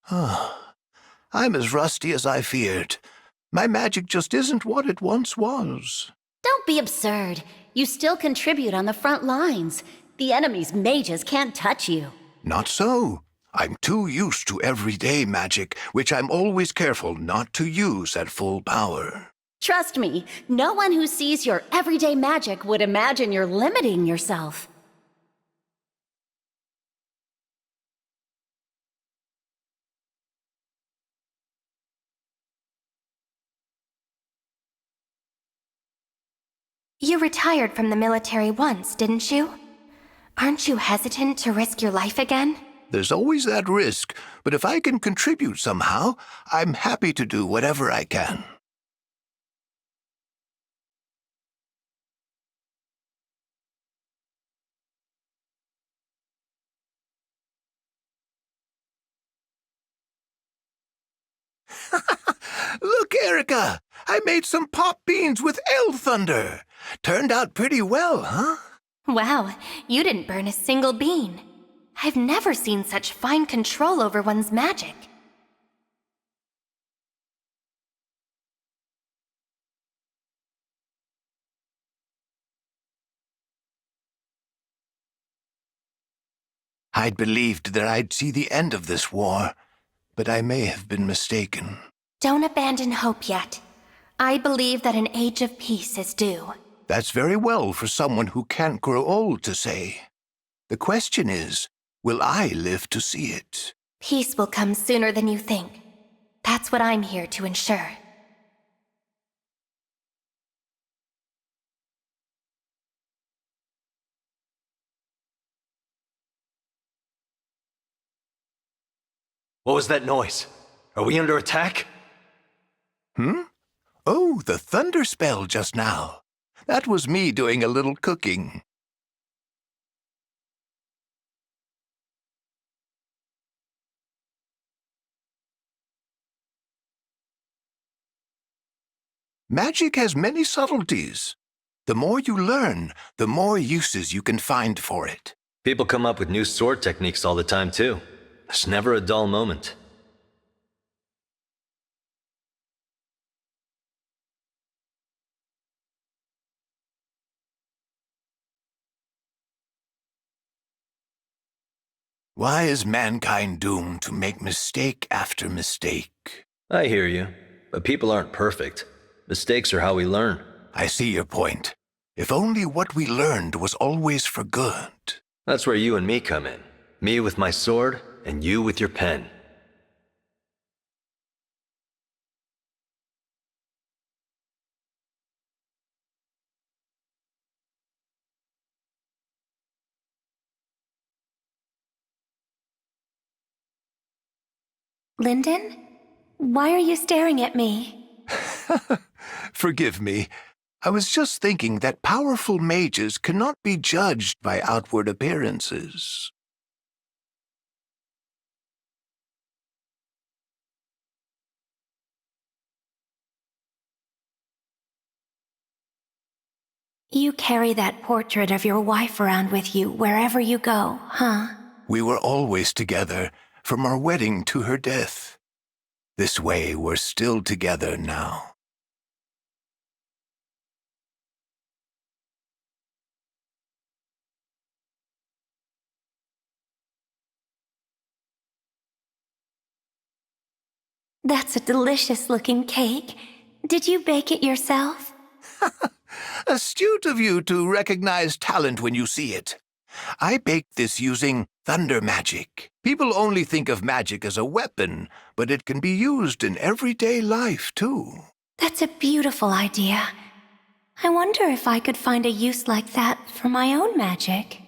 I'm as rusty as I feared. My magic just isn't what it once was. Don't be absurd. You still contribute on the front lines. The enemy's mages can't touch you. Not so. I'm too used to everyday magic, which I'm always careful not to use at full power. Trust me, no one who sees your everyday magic would imagine you're limiting yourself. You retired from the military once, didn't you? Aren't you hesitant to risk your life again? There's always that risk, but if I can contribute somehow, I'm happy to do whatever I can. Look, Erica! I made some pop beans with L Thunder. Turned out pretty well, huh? Wow, you didn't burn a single bean. I've never seen such fine control over one's magic. I'd believed that I'd see the end of this war, but I may have been mistaken. Don't abandon hope yet. I believe that an age of peace is due. That's very well for someone who can't grow old to say. The question is, will I live to see it? Peace will come sooner than you think. That's what I'm here to ensure. What was that noise? Are we under attack? Oh, the thunder spell just now. That was me doing a little cooking. Magic has many subtleties. The more you learn, the more uses you can find for it. People come up with new sword techniques all the time, too. There's never a dull moment. Why is mankind doomed to make mistake after mistake? I hear you, but people aren't perfect. Mistakes are how we learn. I see your point. If only what we learned was always for good. That's where you and me come in. Me with my sword, and you with your pen. Lindon? Why are you staring at me? Forgive me. I was just thinking that powerful mages cannot be judged by outward appearances. You carry that portrait of your wife around with you wherever you go, huh? We were always together, from our wedding to her death. This way, we're still together now. That's a delicious-looking cake. Did you bake it yourself? Astute of you to recognize talent when you see it. I baked this using thunder magic. People only think of magic as a weapon, but it can be used in everyday life, too. That's a beautiful idea. I wonder if I could find a use like that for my own magic.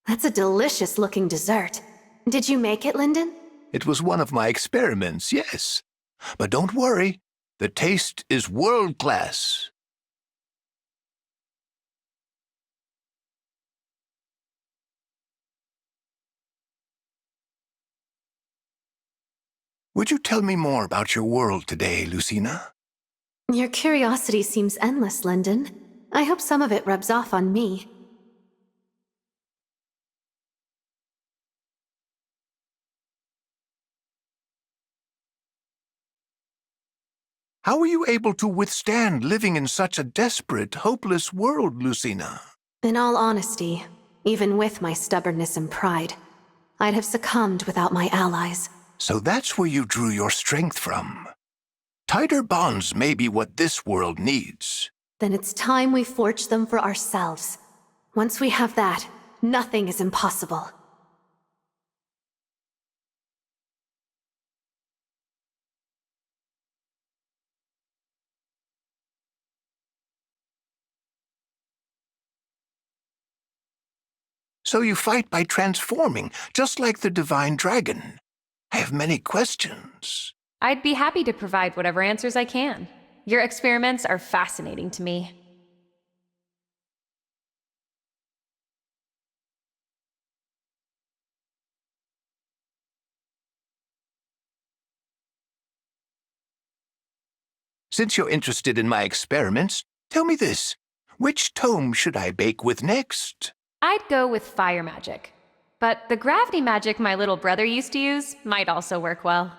That's a delicious-looking dessert. Did you make it, Lindon? It was one of my experiments, yes. But don't worry, the taste is world-class. Would you tell me more about your world today, Lucina? Your curiosity seems endless, Lindon. I hope some of it rubs off on me. How were you able to withstand living in such a desperate, hopeless world, Lucina? In all honesty, even with my stubbornness and pride, I'd have succumbed without my allies. So that's where you drew your strength from. Tighter bonds may be what this world needs. Then it's time we forge them for ourselves. Once we have that, nothing is impossible. So you fight by transforming, just like the divine dragon. I have many questions. I'd be happy to provide whatever answers I can. Your experiments are fascinating to me. Since you're interested in my experiments, tell me this. Which tome should I bake with next? I'd go with fire magic. But the gravity magic my little brother used to use might also work well.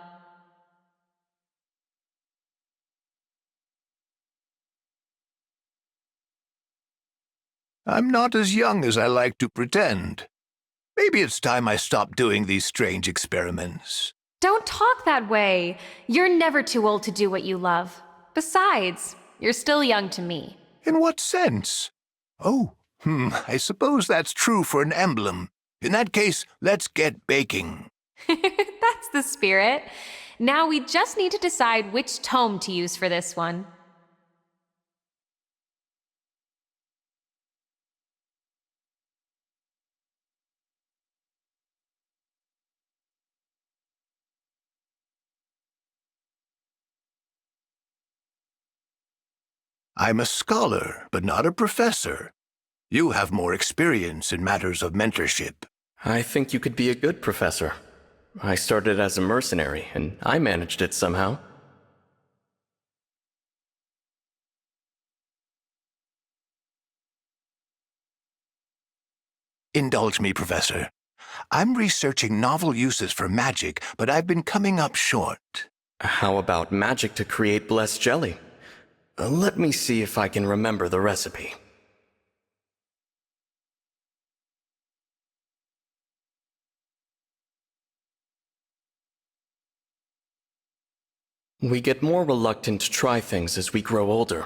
I'm not as young as I like to pretend. Maybe it's time I stopped doing these strange experiments. Don't talk that way. You're never too old to do what you love. Besides, you're still young to me. In what sense? Oh, I suppose that's true for an emblem. In that case, let's get baking. That's the spirit. Now we just need to decide which tome to use for this one. I'm a scholar, but not a professor. You have more experience in matters of mentorship. I think you could be a good professor. I started as a mercenary, and I managed it somehow. Indulge me, Professor. I'm researching novel uses for magic, but I've been coming up short. How about magic to create blessed jelly? Let me see if I can remember the recipe. We get more reluctant to try things as we grow older.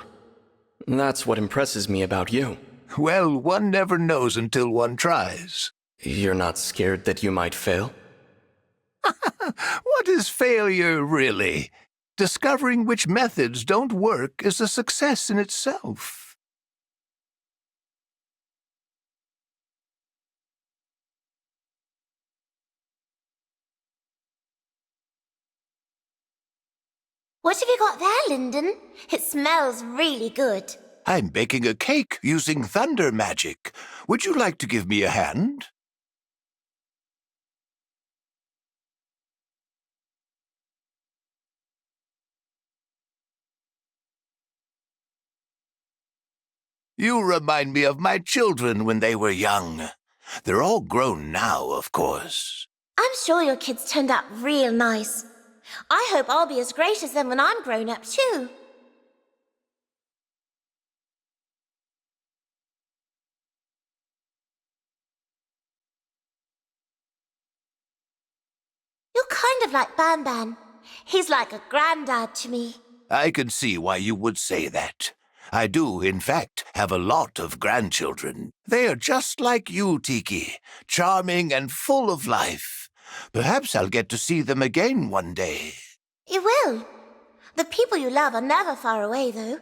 That's what impresses me about you. Well, one never knows until one tries. You're not scared that you might fail? What is failure, really? Discovering which methods don't work is a success in itself. What have you got there, Lindon? It smells really good. I'm baking a cake using thunder magic. Would you like to give me a hand? You remind me of my children when they were young. They're all grown now, of course. I'm sure your kids turned out real nice. I hope I'll be as great as them when I'm grown up, too. You're kind of like Ban Ban. He's like a granddad to me. I can see why you would say that. I do, in fact, have a lot of grandchildren. They are just like you, Tiki, charming and full of life. Perhaps I'll get to see them again one day. You will. The people you love are never far away, though.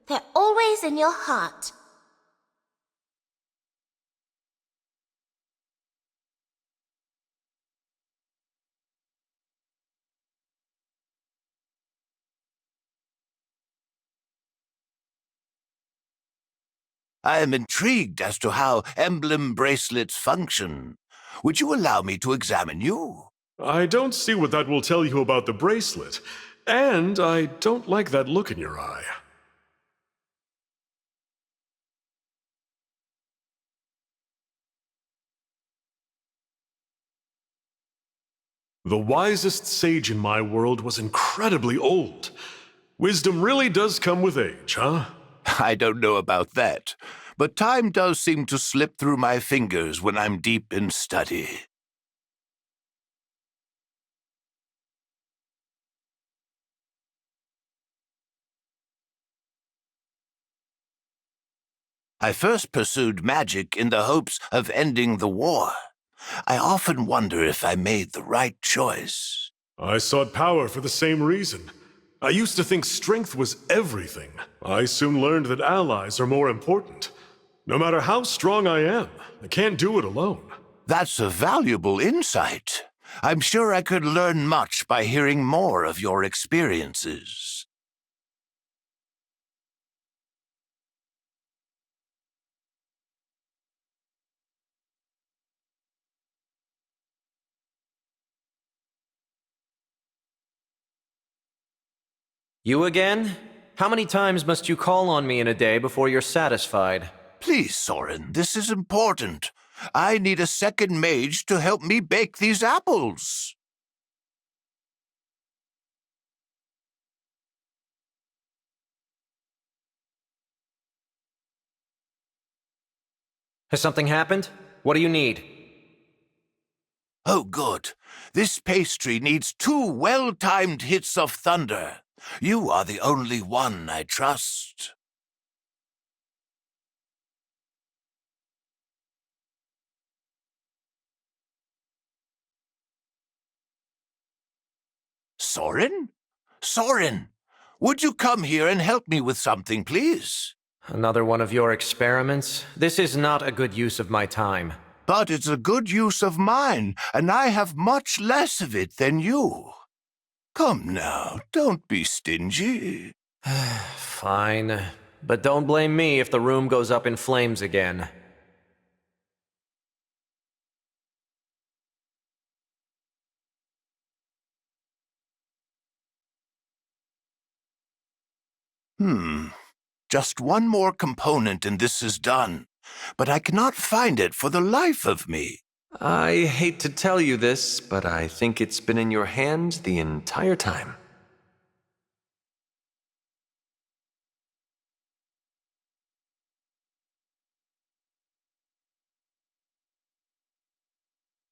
They're always in your heart. I am intrigued as to how emblem bracelets function. Would you allow me to examine you? I don't see what that will tell you about the bracelet, and I don't like that look in your eye. The wisest sage in my world was incredibly old. Wisdom really does come with age, huh? I don't know about that, but time does seem to slip through my fingers when I'm deep in study. I first pursued magic in the hopes of ending the war. I often wonder if I made the right choice. I sought power for the same reason. I used to think strength was everything. I soon learned that allies are more important. No matter how strong I am, I can't do it alone. That's a valuable insight. I'm sure I could learn much by hearing more of your experiences. You again? How many times must you call on me in a day before you're satisfied? Please, Soren, this is important. I need a second mage to help me bake these apples. Has something happened? What do you need? Oh, good. This pastry needs 2 well-timed hits of thunder. You are the only one I trust. Soren? Soren, would you come here and help me with something, please? Another one of your experiments? This is not a good use of my time. But it's a good use of mine, and I have much less of it than you. Come now, don't be stingy. Fine. But don't blame me if the room goes up in flames again. Just one more component and this is done. But I cannot find it for the life of me. I hate to tell you this, but I think it's been in your hand the entire time.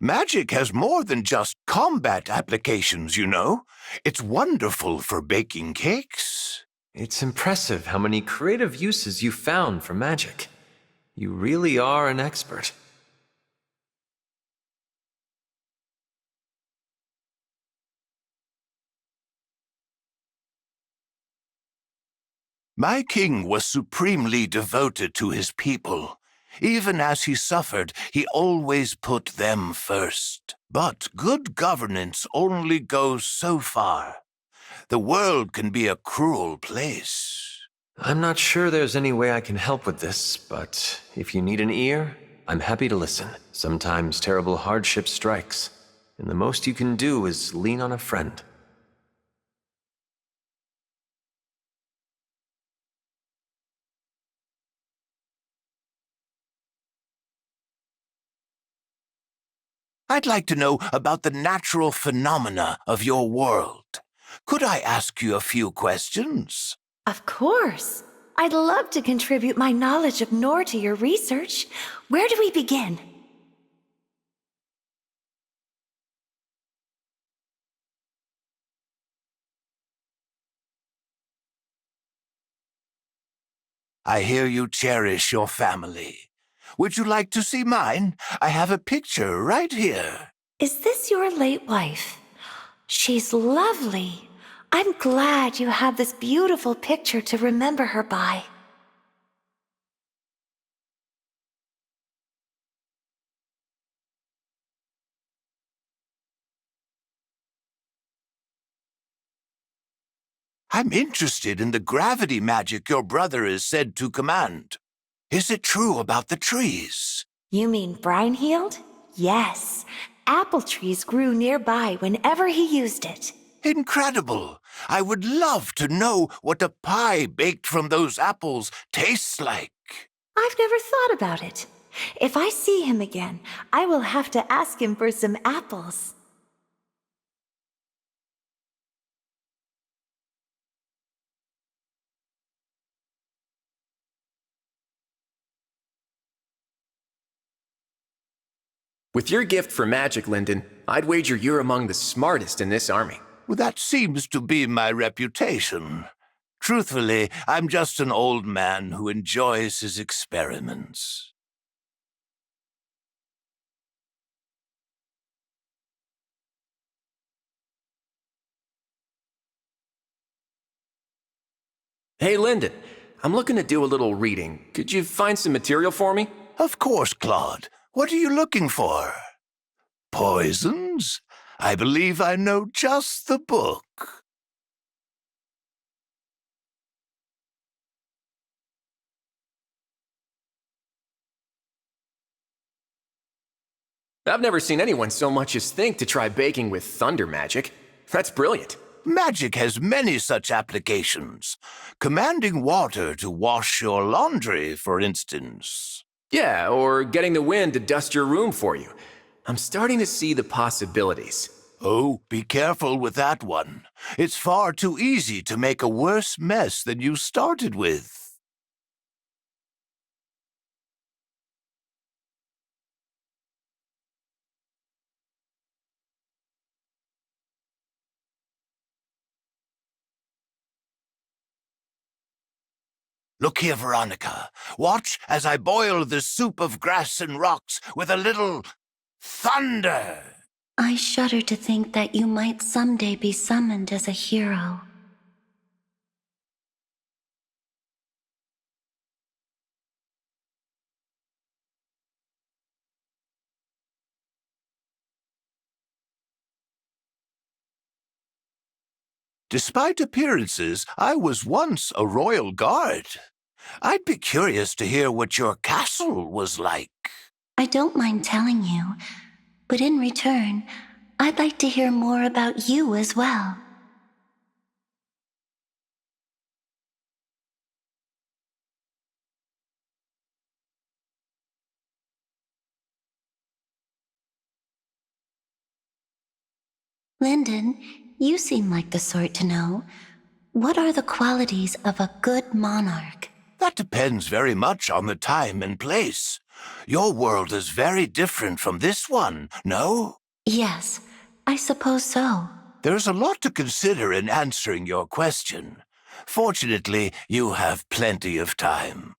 Magic has more than just combat applications, you know. It's wonderful for baking cakes. It's impressive how many creative uses you found for magic. You really are an expert. My king was supremely devoted to his people. Even as he suffered, he always put them first. But good governance only goes so far. The world can be a cruel place. I'm not sure there's any way I can help with this, but if you need an ear, I'm happy to listen. Sometimes terrible hardship strikes, and the most you can do is lean on a friend. I'd like to know about the natural phenomena of your world. Could I ask you a few questions? Of course. I'd love to contribute my knowledge of Nor to your research. Where do we begin? I hear you cherish your family. Would you like to see mine? I have a picture right here. Is this your late wife? She's lovely. I'm glad you have this beautiful picture to remember her by. I'm interested in the gravity magic your brother is said to command. Is it true about the trees? You mean Breinhild? Yes. Apple trees grew nearby whenever he used it. Incredible! I would love to know what a pie baked from those apples tastes like. I've never thought about it. If I see him again, I will have to ask him for some apples. With your gift for magic, Lindon, I'd wager you're among the smartest in this army. Well, that seems to be my reputation. Truthfully, I'm just an old man who enjoys his experiments. Hey, Lindon, I'm looking to do a little reading. Could you find some material for me? Of course, Claude. What are you looking for? Poisons? I believe I know just the book. I've never seen anyone so much as think to try baking with thunder magic. That's brilliant. Magic has many such applications. Commanding water to wash your laundry, for instance. Yeah, or getting the wind to dust your room for you. I'm starting to see the possibilities. Oh, be careful with that one. It's far too easy to make a worse mess than you started with. Look here, Veronica. Watch as I boil the soup of grass and rocks with a little thunder. I shudder to think that you might someday be summoned as a hero. Despite appearances, I was once a royal guard. I'd be curious to hear what your castle was like. I don't mind telling you, but in return, I'd like to hear more about you as well. Lindon, you seem like the sort to know. What are the qualities of a good monarch? That depends very much on the time and place. Your world is very different from this one, no? Yes, I suppose so. There's a lot to consider in answering your question. Fortunately, you have plenty of time.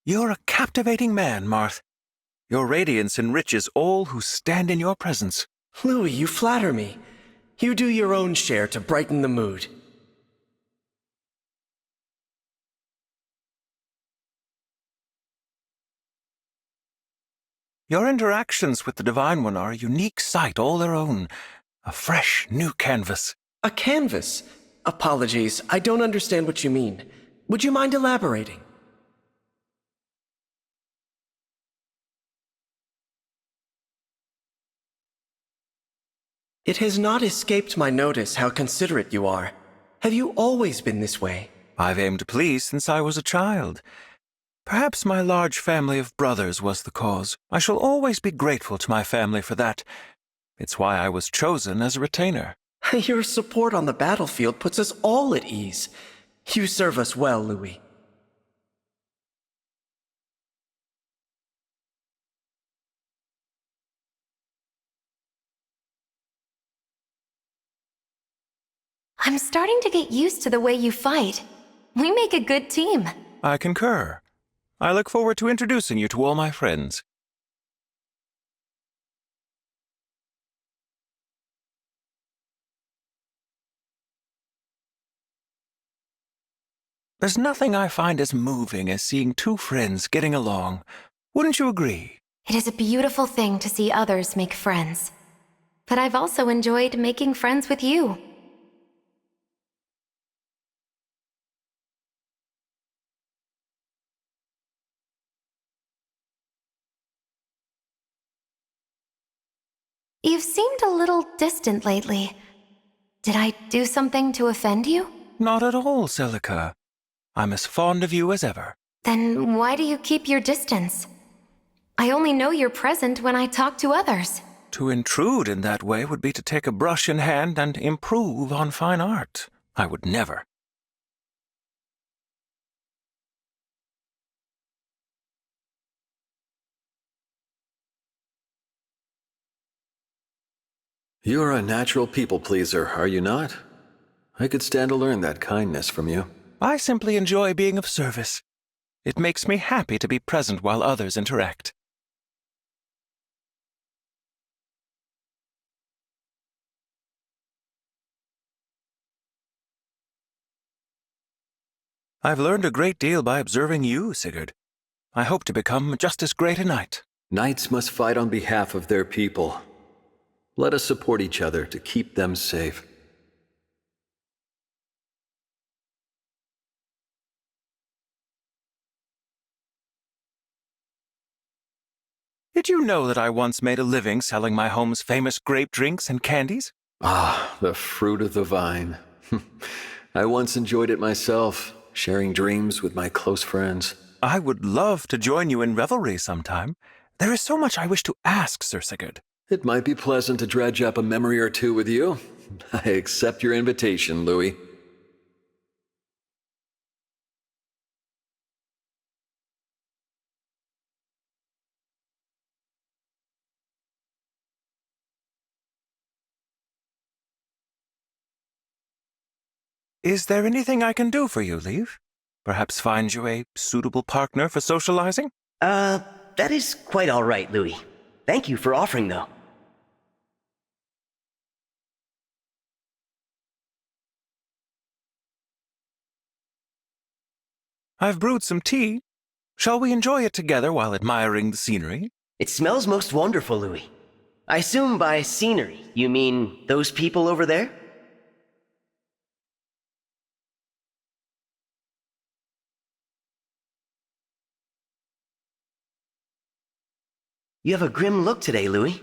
You're a captivating man, Marth. Your radiance enriches all who stand in your presence. Louis, you flatter me. You do your own share to brighten the mood. Your interactions with the Divine One are a unique sight all their own. A fresh, new canvas. A canvas? Apologies, I don't understand what you mean. Would you mind elaborating? It has not escaped my notice how considerate you are. Have you always been this way? I've aimed to please since I was a child. Perhaps my large family of brothers was the cause. I shall always be grateful to my family for that. It's why I was chosen as a retainer. Your support on the battlefield puts us all at ease. You serve us well, Louis. I'm starting to get used to the way you fight. We make a good team. I concur. I look forward to introducing you to all my friends. There's nothing I find as moving as seeing two friends getting along. Wouldn't you agree? It is a beautiful thing to see others make friends. But I've also enjoyed making friends with you. You've seemed a little distant lately. Did I do something to offend you? Not at all, Celica. I'm as fond of you as ever. Then why do you keep your distance? I only know you're present when I talk to others. To intrude in that way would be to take a brush in hand and improve on fine art. I would never. You're a natural people pleaser, are you not? I could stand to learn that kindness from you. I simply enjoy being of service. It makes me happy to be present while others interact. I've learned a great deal by observing you, Sigurd. I hope to become just as great a knight. Knights must fight on behalf of their people. Let us support each other to keep them safe. Did you know that I once made a living selling my home's famous grape drinks and candies? Ah, the fruit of the vine. I once enjoyed it myself, sharing dreams with my close friends. I would love to join you in revelry sometime. There is so much I wish to ask, Sir Sigurd. It might be pleasant to dredge up a memory or two with you. I accept your invitation, Louis. Is there anything I can do for you, Leaf? Perhaps find you a suitable partner for socializing? That is quite all right, Louis. Thank you for offering, though. I've brewed some tea. Shall we enjoy it together while admiring the scenery? It smells most wonderful, Louis. I assume by scenery, you mean those people over there? You have a grim look today, Louis.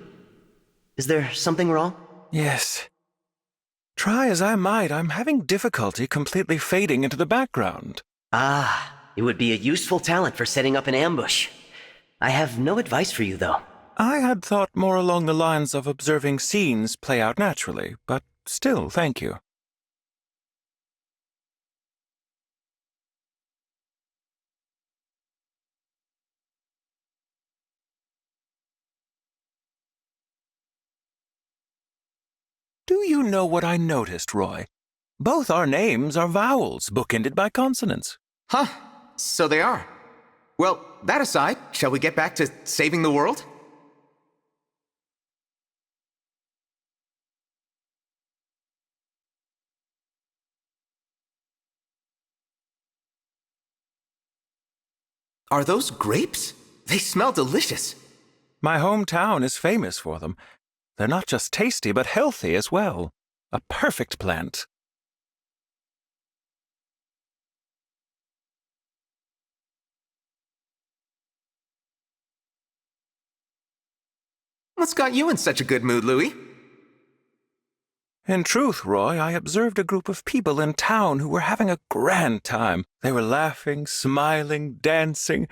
Is there something wrong? Yes. Try as I might, I'm having difficulty completely fading into the background. Ah, it would be a useful talent for setting up an ambush. I have no advice for you, though. I had thought more along the lines of observing scenes play out naturally, but still, thank you. Do you know what I noticed, Roy? Both our names are vowels, bookended by consonants. Huh, so they are. Well, that aside, shall we get back to saving the world? Are those grapes? They smell delicious. My hometown is famous for them. They're not just tasty, but healthy as well. A perfect plant. What's got you in such a good mood, Louis? In truth, Roy, I observed a group of people in town who were having a grand time. They were laughing, smiling, dancing.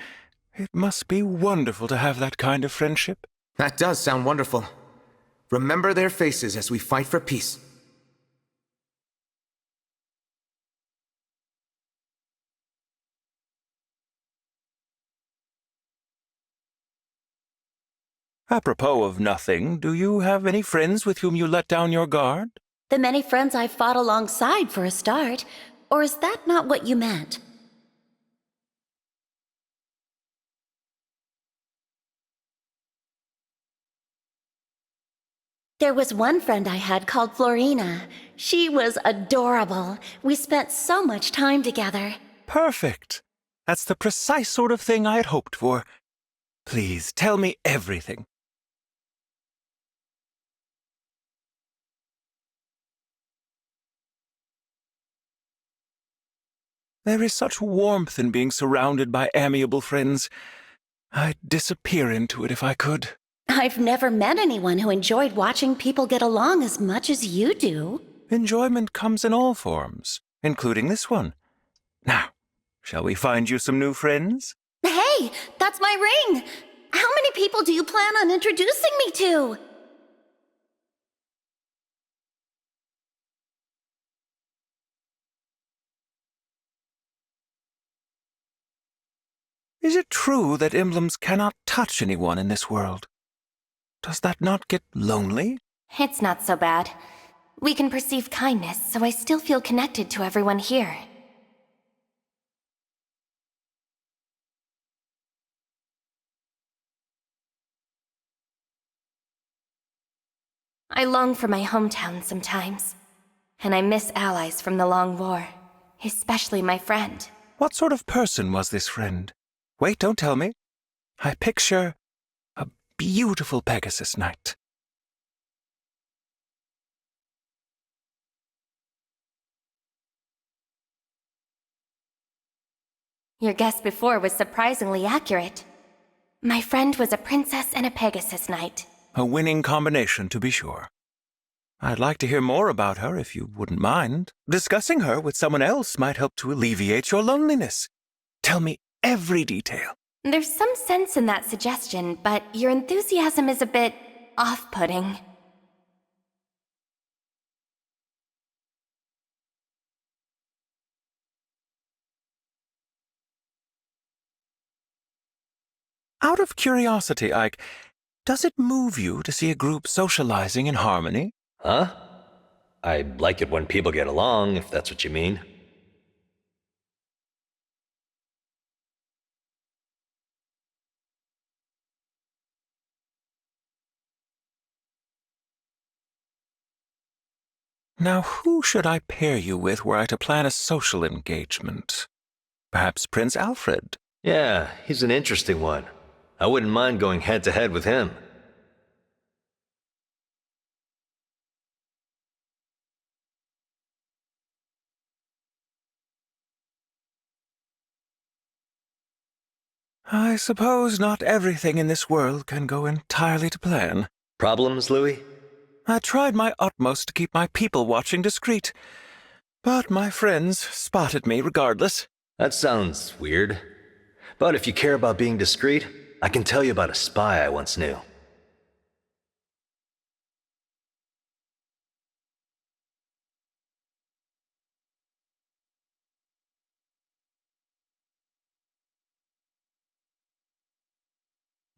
It must be wonderful to have that kind of friendship. That does sound wonderful. Remember their faces as we fight for peace. Apropos of nothing, do you have any friends with whom you let down your guard? The many friends I've fought alongside for a start. Or is that not what you meant? There was one friend I had called Florina. She was adorable. We spent so much time together. Perfect. That's the precise sort of thing I had hoped for. Please, tell me everything. There is such warmth in being surrounded by amiable friends. I'd disappear into it if I could. I've never met anyone who enjoyed watching people get along as much as you do. Enjoyment comes in all forms, including this one. Now, shall we find you some new friends? Hey, that's my ring! How many people do you plan on introducing me to? Is it true that emblems cannot touch anyone in this world? Does that not get lonely? It's not so bad. We can perceive kindness, so I still feel connected to everyone here. I long for my hometown sometimes. And I miss allies from the long war, especially my friend. What sort of person was this friend? Wait, don't tell me. I picture a beautiful Pegasus night. Your guess before was surprisingly accurate. My friend was a princess and a Pegasus knight. A winning combination, to be sure. I'd like to hear more about her, if you wouldn't mind. Discussing her with someone else might help to alleviate your loneliness. Tell me every detail. There's some sense in that suggestion, but your enthusiasm is a bit off-putting. Out of curiosity, Ike, does it move you to see a group socializing in harmony? Huh? I like it when people get along, if that's what you mean. Now, who should I pair you with were I to plan a social engagement? Perhaps Prince Alfred? Yeah, he's an interesting one. I wouldn't mind going head-to-head with him. I suppose not everything in this world can go entirely to plan. Problems, Louis? I tried my utmost to keep my people-watching discreet, but my friends spotted me regardless. That sounds weird. But if you care about being discreet, I can tell you about a spy I once knew.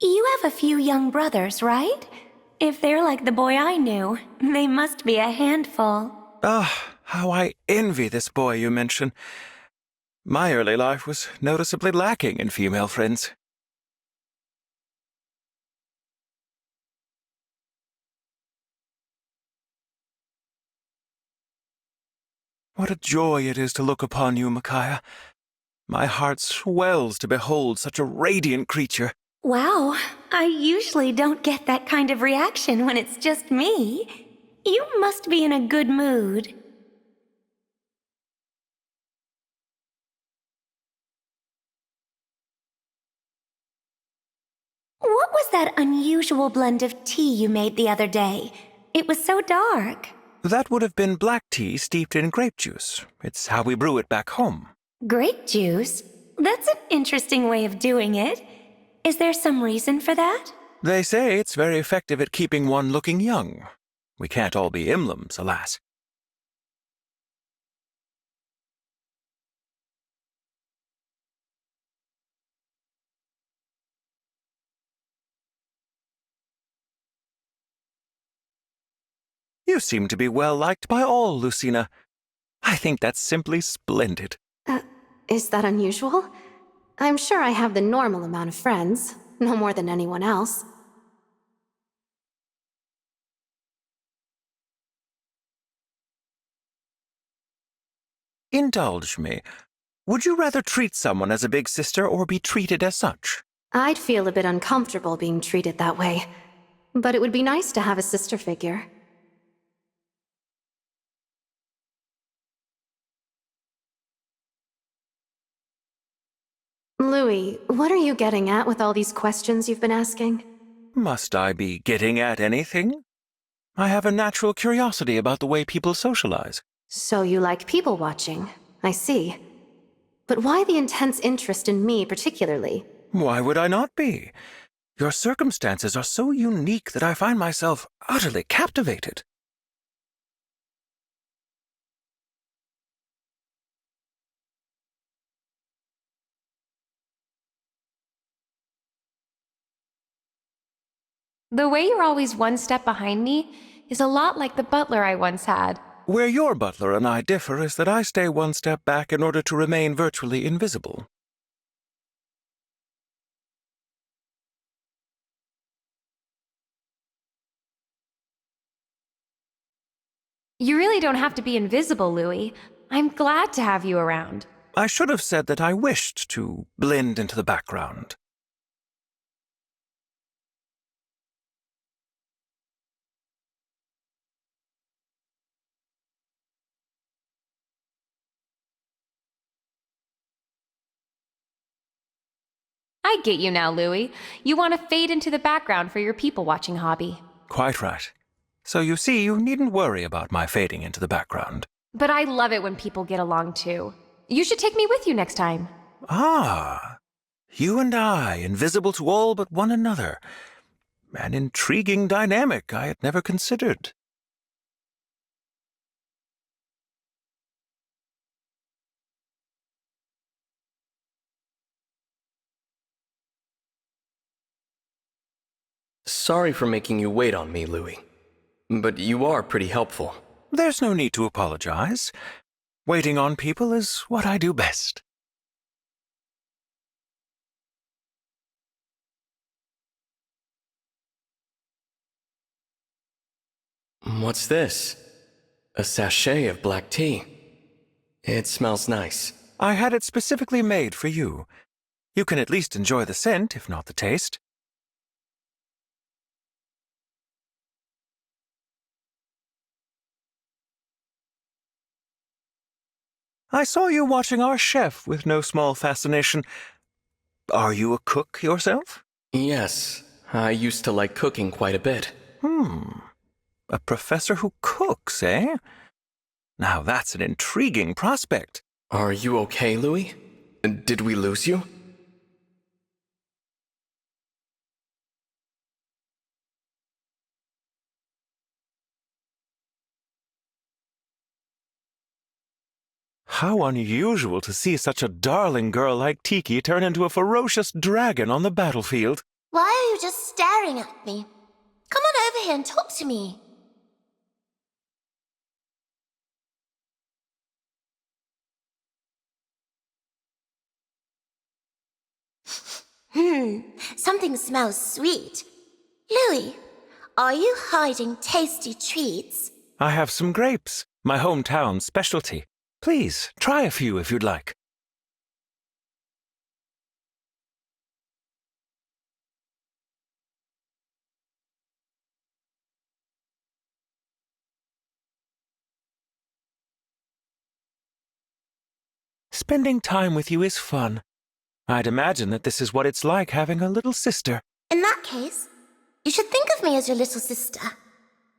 You have a few young brothers, right? If they're like the boy I knew, they must be a handful. Ah, how I envy this boy you mention. My early life was noticeably lacking in female friends. What a joy it is to look upon you, Micaiah. My heart swells to behold such a radiant creature. Wow, I usually don't get that kind of reaction when it's just me. You must be in a good mood. What was that unusual blend of tea you made the other day? It was so dark. That would have been black tea steeped in grape juice. It's how we brew it back home. Grape juice? That's an interesting way of doing it. Is there some reason for that? They say it's very effective at keeping one looking young. We can't all be emblems, alas. You seem to be well liked by all, Lucina. I think that's simply splendid. Is that unusual? I'm sure I have the normal amount of friends, no more than anyone else. Indulge me. Would you rather treat someone as a big sister or be treated as such? I'd feel a bit uncomfortable being treated that way, but it would be nice to have a sister figure. Louis, what are you getting at with all these questions you've been asking? Must I be getting at anything? I have a natural curiosity about the way people socialize. So you like people watching, I see. But why the intense interest in me particularly? Why would I not be? Your circumstances are so unique that I find myself utterly captivated. The way you're always one step behind me is a lot like the butler I once had. Where your butler and I differ is that I stay one step back in order to remain virtually invisible. You really don't have to be invisible, Louis. I'm glad to have you around. I should have said that I wished to blend into the background. I get you now, Louis. You want to fade into the background for your people-watching hobby. Quite right. So you see, you needn't worry about my fading into the background. But I love it when people get along too. You should take me with you next time. Ah, you and I, invisible to all but one another. An intriguing dynamic I had never considered. Sorry for making you wait on me, Louis. But you are pretty helpful. There's no need to apologize. Waiting on people is what I do best. What's this? A sachet of black tea. It smells nice. I had it specifically made for you. You can at least enjoy the scent, if not the taste. I saw you watching our chef with no small fascination. Are you a cook yourself? Yes, I used to like cooking quite a bit. A professor who cooks, eh? Now that's an intriguing prospect. Are you okay, Louis? Did we lose you? How unusual to see such a darling girl like Tiki turn into a ferocious dragon on the battlefield. Why are you just staring at me? Come on over here and talk to me. Something smells sweet. Louis, are you hiding tasty treats? I have some grapes, my hometown specialty. Please, try a few if you'd like. Spending time with you is fun. I'd imagine that this is what it's like having a little sister. In that case, you should think of me as your little sister.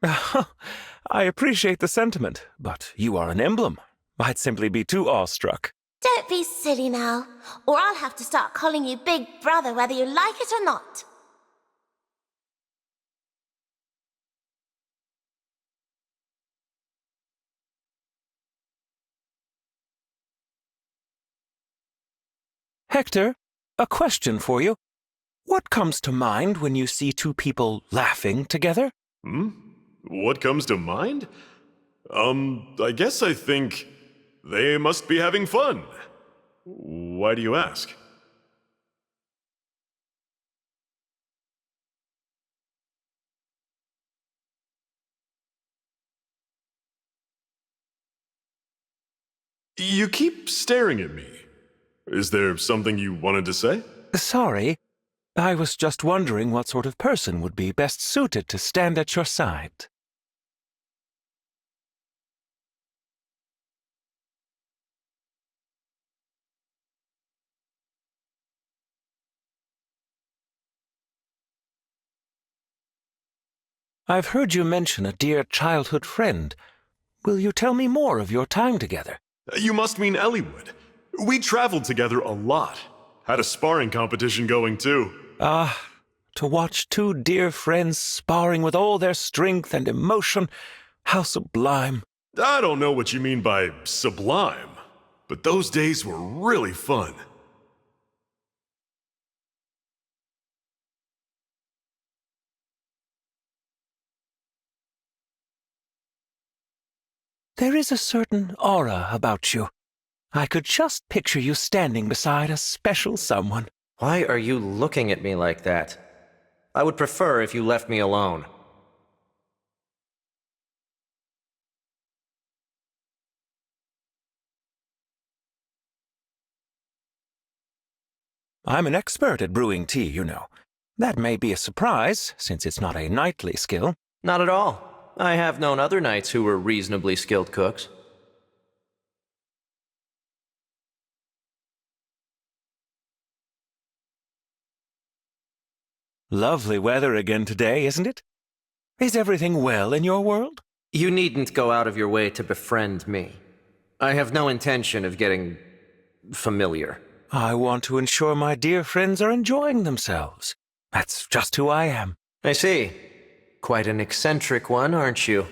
I appreciate the sentiment, but you are an emblem. I'd simply be too awestruck. Don't be silly now, or I'll have to start calling you Big Brother whether you like it or not. Hector, a question for you. What comes to mind when you see two people laughing together? What comes to mind? I guess I think they must be having fun. Why do you ask? You keep staring at me. Is there something you wanted to say? Sorry. I was just wondering what sort of person would be best suited to stand at your side. I've heard you mention a dear childhood friend. Will you tell me more of your time together? You must mean Elliewood. We traveled together a lot. Had a sparring competition going too. To watch two dear friends sparring with all their strength and emotion, how sublime. I don't know what you mean by sublime, but those days were really fun. There is a certain aura about you. I could just picture you standing beside a special someone. Why are you looking at me like that? I would prefer if you left me alone. I'm an expert at brewing tea, you know. That may be a surprise, since it's not a knightly skill. Not at all. I have known other knights who were reasonably skilled cooks. Lovely weather again today, isn't it? Is everything well in your world? You needn't go out of your way to befriend me. I have no intention of getting familiar. I want to ensure my dear friends are enjoying themselves. That's just who I am. I see. Quite an eccentric one, aren't you?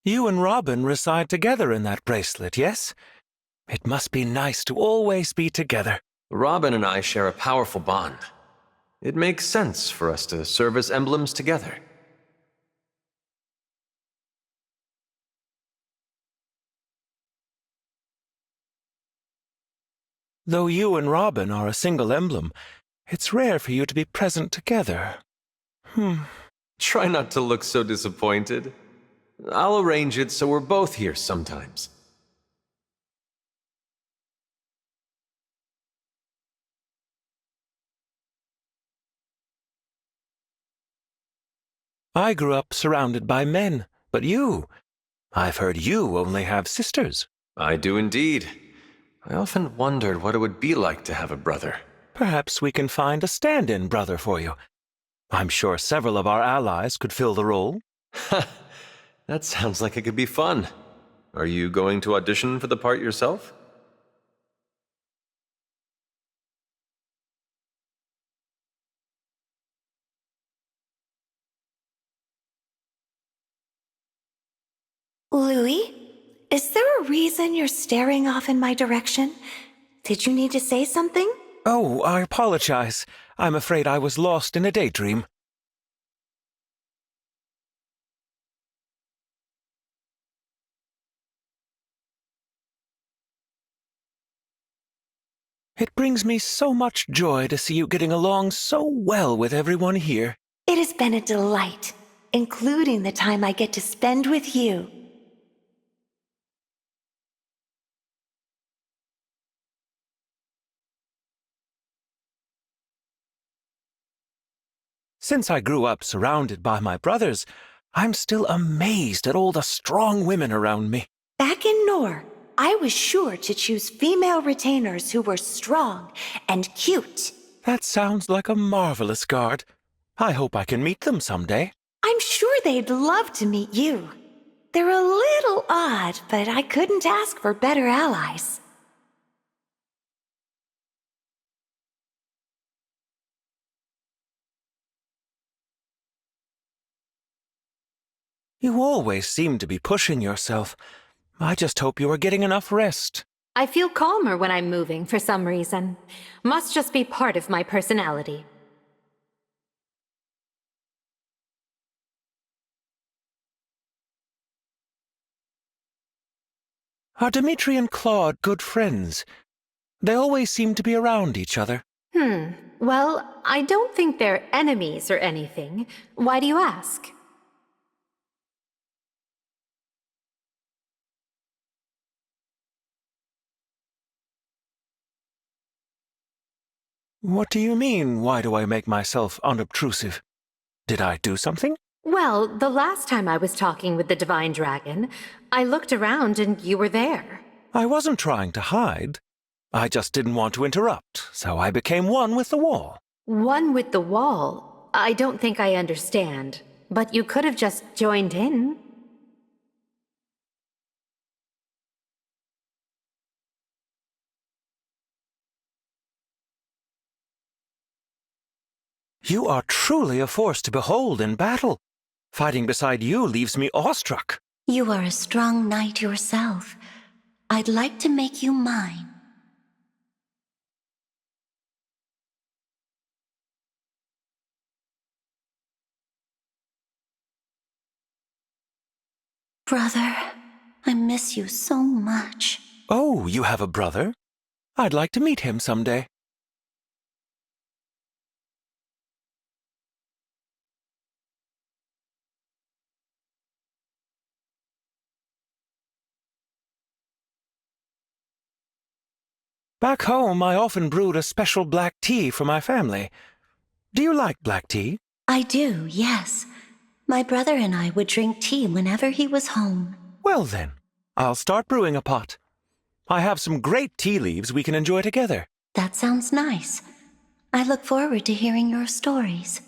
You and Robin reside together in that bracelet, yes? It must be nice to always be together. Robin and I share a powerful bond. It makes sense for us to serve as emblems together. Though you and Robin are a single emblem, it's rare for you to be present together. Try not to look so disappointed. I'll arrange it so we're both here sometimes. I grew up surrounded by men, but I've heard you only have sisters. I do indeed. I often wondered what it would be like to have a brother. Perhaps we can find a stand-in brother for you. I'm sure several of our allies could fill the role. That sounds like it could be fun. Are you going to audition for the part yourself? Louis, is there a reason you're staring off in my direction? Did you need to say something? Oh, I apologize. I'm afraid I was lost in a daydream. It brings me so much joy to see you getting along so well with everyone here. It has been a delight, including the time I get to spend with you. Since I grew up surrounded by my brothers, I'm still amazed at all the strong women around me. Back in Nor, I was sure to choose female retainers who were strong and cute. That sounds like a marvelous guard. I hope I can meet them someday. I'm sure they'd love to meet you. They're a little odd, but I couldn't ask for better allies. You always seem to be pushing yourself. I just hope you are getting enough rest. I feel calmer when I'm moving for some reason. Must just be part of my personality. Are Dimitri and Claude good friends? They always seem to be around each other. Well, I don't think they're enemies or anything. Why do you ask? What do you mean, why do I make myself unobtrusive? Did I do something? Well, the last time I was talking with the Divine Dragon, I looked around and you were there. I wasn't trying to hide. I just didn't want to interrupt, so I became one with the wall. One with the wall? I don't think I understand. But you could have just joined in. You are truly a force to behold in battle. Fighting beside you leaves me awestruck. You are a strong knight yourself. I'd like to make you mine. Brother, I miss you so much. Oh, you have a brother? I'd like to meet him someday. Back home, I often brewed a special black tea for my family. Do you like black tea? I do, yes. My brother and I would drink tea whenever he was home. Well then, I'll start brewing a pot. I have some great tea leaves we can enjoy together. That sounds nice. I look forward to hearing your stories.